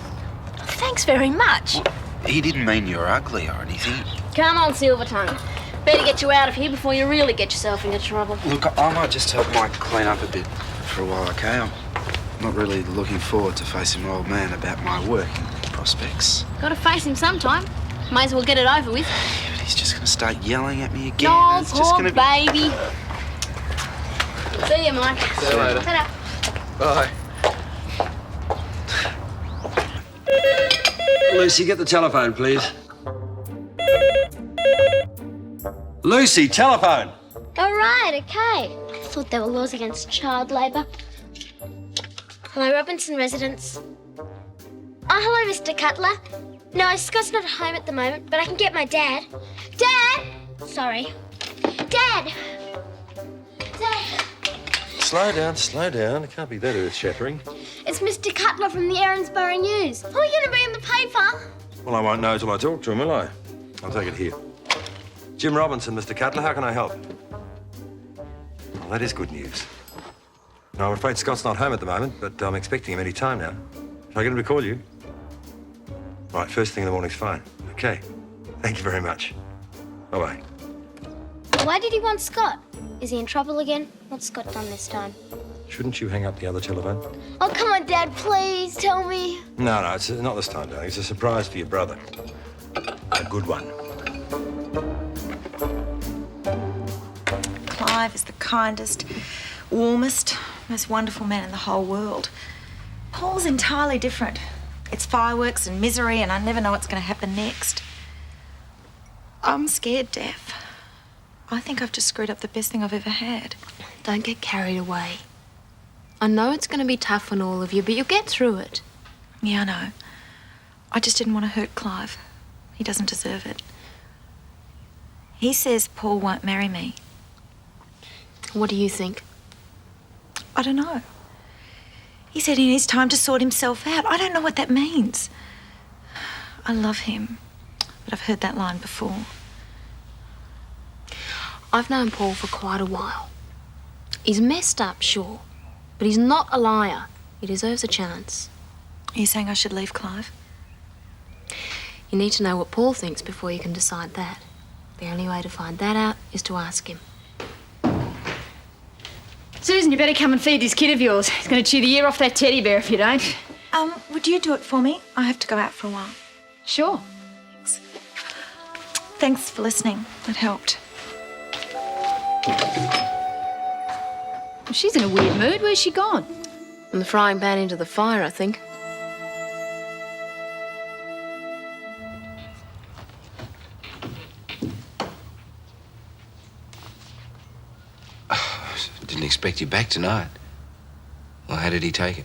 Thanks very much. He didn't mean you're ugly or anything. Come on, Silvertongue. Better get you out of here before you really get yourself into trouble. Look, I might just help Mike clean up a bit for a while, okay? I'm not really looking forward to facing my old man about my working prospects. Gotta face him sometime. May as well get it over with. But he's just going to start yelling at me again. Oh, It's just poor gonna baby. See you, Mike. See you later. Ta-da. Bye. Lucy, get the telephone, please. Lucy, telephone. All right, okay. I thought there were laws against child labour. Hello, Robinson residence. Oh, hello, Mr. Cutler. No, Scott's not home at the moment, but I can get my dad. Dad! Sorry. Dad! Dad! Slow down. It can't be that earth-shattering. It's Mr. Cutler from the Erinsborough News. Are we going to be in the paper? Well, I won't know till I talk to him, will I? I'll take it here. Jim Robinson, Mr. Cutler, how can I help? Well, that is good news. No, I'm afraid Scott's not home at the moment, but I'm expecting him any time now. Shall I get him to call you? Right, first thing in the morning's fine. Okay. Thank you very much. Bye-bye. Why did he want Scott? Is he in trouble again? What's Scott done this time? Shouldn't you hang up the other telephone? Oh, come on, Dad, please tell me. No, it's not this time, darling. It's a surprise for your brother. A good one. Clive is the kindest, warmest, most wonderful man in the whole world. Paul's entirely different. It's fireworks and misery, and I never know what's going to happen next. I'm scared, Daph. I think I've just screwed up the best thing I've ever had. Don't get carried away. I know it's going to be tough on all of you, but you'll get through it. Yeah, I know. I just didn't want to hurt Clive. He doesn't deserve it. He says Paul won't marry me. What do you think? I don't know. He said he needs time to sort himself out. I don't know what that means. I love him, but I've heard that line before. I've known Paul for quite a while. He's messed up, sure, but he's not a liar. He deserves a chance. Are you saying I should leave Clive? You need to know what Paul thinks before you can decide that. The only way to find that out is to ask him. Susan, you better come and feed this kid of yours. He's going to chew the ear off that teddy bear if you don't. Would you do it for me? I have to go out for a while. Sure. Thanks for listening. It helped. She's in a weird mood. Where's she gone? From the frying pan into the fire, I think. Didn't expect you back tonight. Well, how did he take it?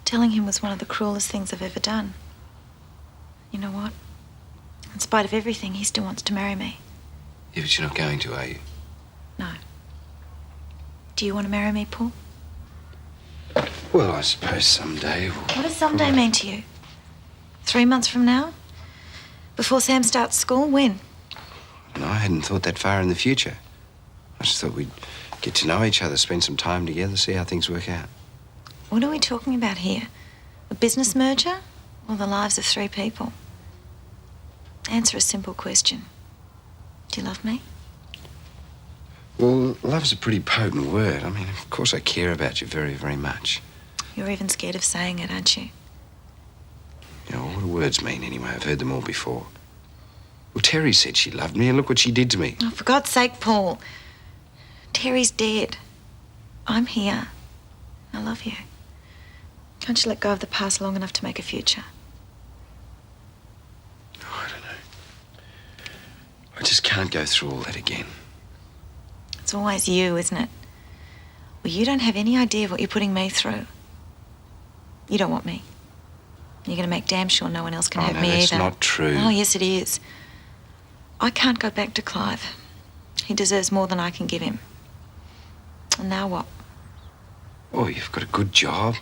Telling him was one of the cruelest things I've ever done. You know what? In spite of everything, he still wants to marry me. Yeah, but you're not going to, are you? No. Do you want to marry me, Paul? Well, I suppose someday we'll... What does someday mean to you? 3 months from now? Before Sam starts school? When? No, I hadn't thought that far in the future. I just thought we'd get to know each other, spend some time together, see how things work out. What are we talking about here? A business merger or the lives of 3 people? Answer a simple question. Do you love me? Well, love's a pretty potent word. I mean, of course I care about you very, very much. You're even scared of saying it, aren't you? You know, what do words mean anyway? I've heard them all before. Well, Terry said she loved me, and look what she did to me. Oh, for God's sake, Paul. Terry's dead. I'm here. I love you. Can't you let go of the past long enough to make a future? Oh, I don't know. I just can't go through all that again. It's always you, isn't it? Well, you don't have any idea of what you're putting me through. You don't want me. You're going to make damn sure no one else can have me that's either. not true. Oh, yes, it is. I can't go back to Clive. He deserves more than I can give him. And now what? Oh, you've got a good job.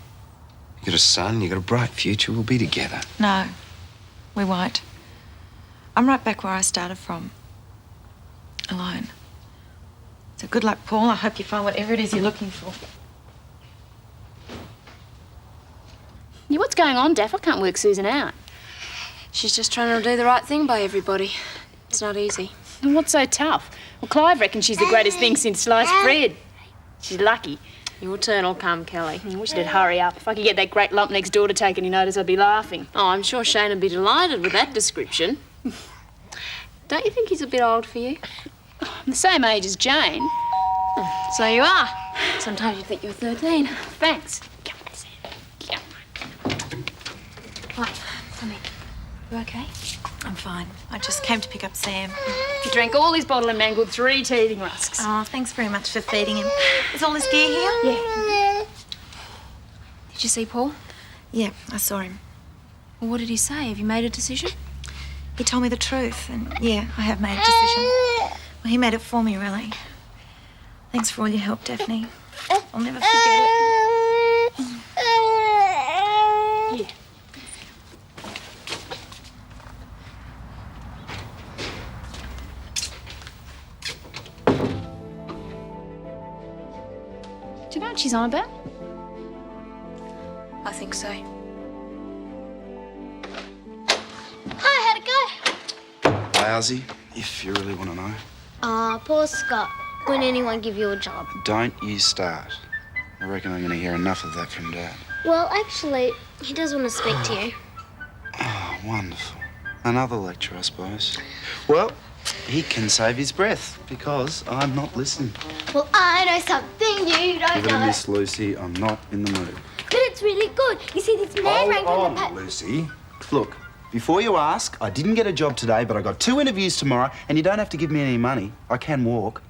You've got a son, you've got a bright future. We'll be together. No, we won't. I'm right back where I started from. Alone. So good luck, Paul. I hope you find whatever it is you're looking for. Yeah, what's going on, Daff? I can't work Susan out. She's just trying to do the right thing by everybody. It's not easy. And what's so tough? Well, Clive reckons she's the greatest thing since sliced bread. She's lucky. Your turn will come, Kelly. I wish they'd hurry up. If I could get that great lump next door to take any notice, I'd be laughing. Oh, I'm sure Shane would be delighted with that description. Don't you think he's a bit old for you? I'm the same age as Jane. So you are. Sometimes you think you're 13. Thanks. Right, come in. You okay? I'm fine. I just came to pick up Sam. He drank all his bottle and mangled 3 teething rusks. Oh, thanks very much for feeding him. Is all his gear here? Yeah. Did you see Paul? Yeah, I saw him. Well, what did he say? Have you made a decision? He told me the truth, and yeah, I have made a decision. Well, he made it for me, really. Thanks for all your help, Daphne. I'll never forget it. Yeah. Do you know what she's on about? I think so. Hi, how'd it go? Lousy, if you really want to know. Aw, poor Scott. Wouldn't anyone give you a job? Don't you start. I reckon I'm going to hear enough of that from Dad. Well, actually, he does want to speak to you. Oh, wonderful. Another lecture, I suppose. Well, he can save his breath because I'm not listening. Well, I know something you don't Give it a know. miss, Lucy. I'm not in the mood. But it's really good. You see, this man rang from the Lucy. Look, before you ask, I didn't get a job today, but I got 2 interviews tomorrow, and you don't have to give me any money. I can walk.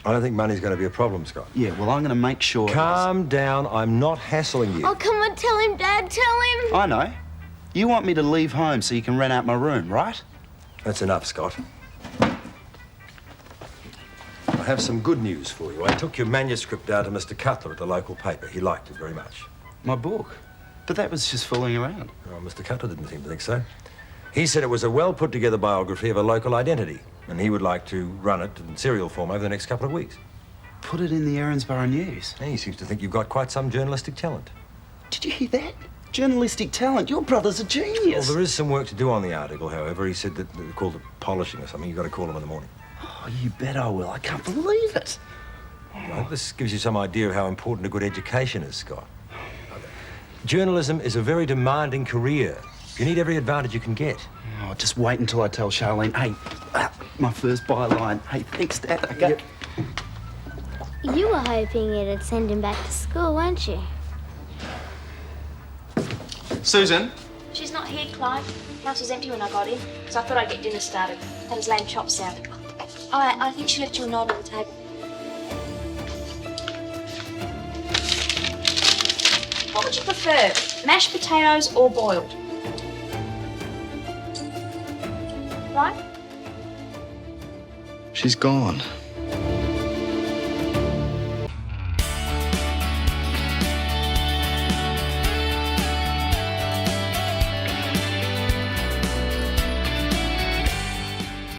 I don't think money's going to be a problem, Scott. Yeah, well, I'm going to make sure... Calm down. I'm not hassling you. Oh, come on, tell him, Dad, tell him. I know. You want me to leave home so you can rent out my room, right? That's enough, Scott. I have some good news for you. I took your manuscript down to Mr. Cutler at the local paper. He liked it very much. My book? But that was just fooling around. Oh, Mr. Cutler didn't seem to think so. He said it was a well-put-together biography of a local identity, and he would like to run it in serial form over the next couple of weeks. Put it in the Erinsborough News. He seems to think you've got quite some journalistic talent. Did you hear that? Journalistic talent. Your brother's a genius. Well, there is some work to do on the article, however. He said that they called it polishing or something. You've got to call him in the morning. Oh, you bet I will. I can't believe it. Well, this gives you some idea of how important a good education is, Scott. Journalism is a very demanding career. You need every advantage you can get. Oh, just wait until I tell Charlene. Hey, my first byline. Hey, thanks, Dad. Okay. You were hoping it'd send him back to school, weren't you? Susan? She's not here, Clive. The house was empty when I got in, so I thought I'd get dinner started. Had his lamb chops out. Oh, I think she left you a note on the table. What would you prefer, mashed potatoes or boiled? Right? She's gone.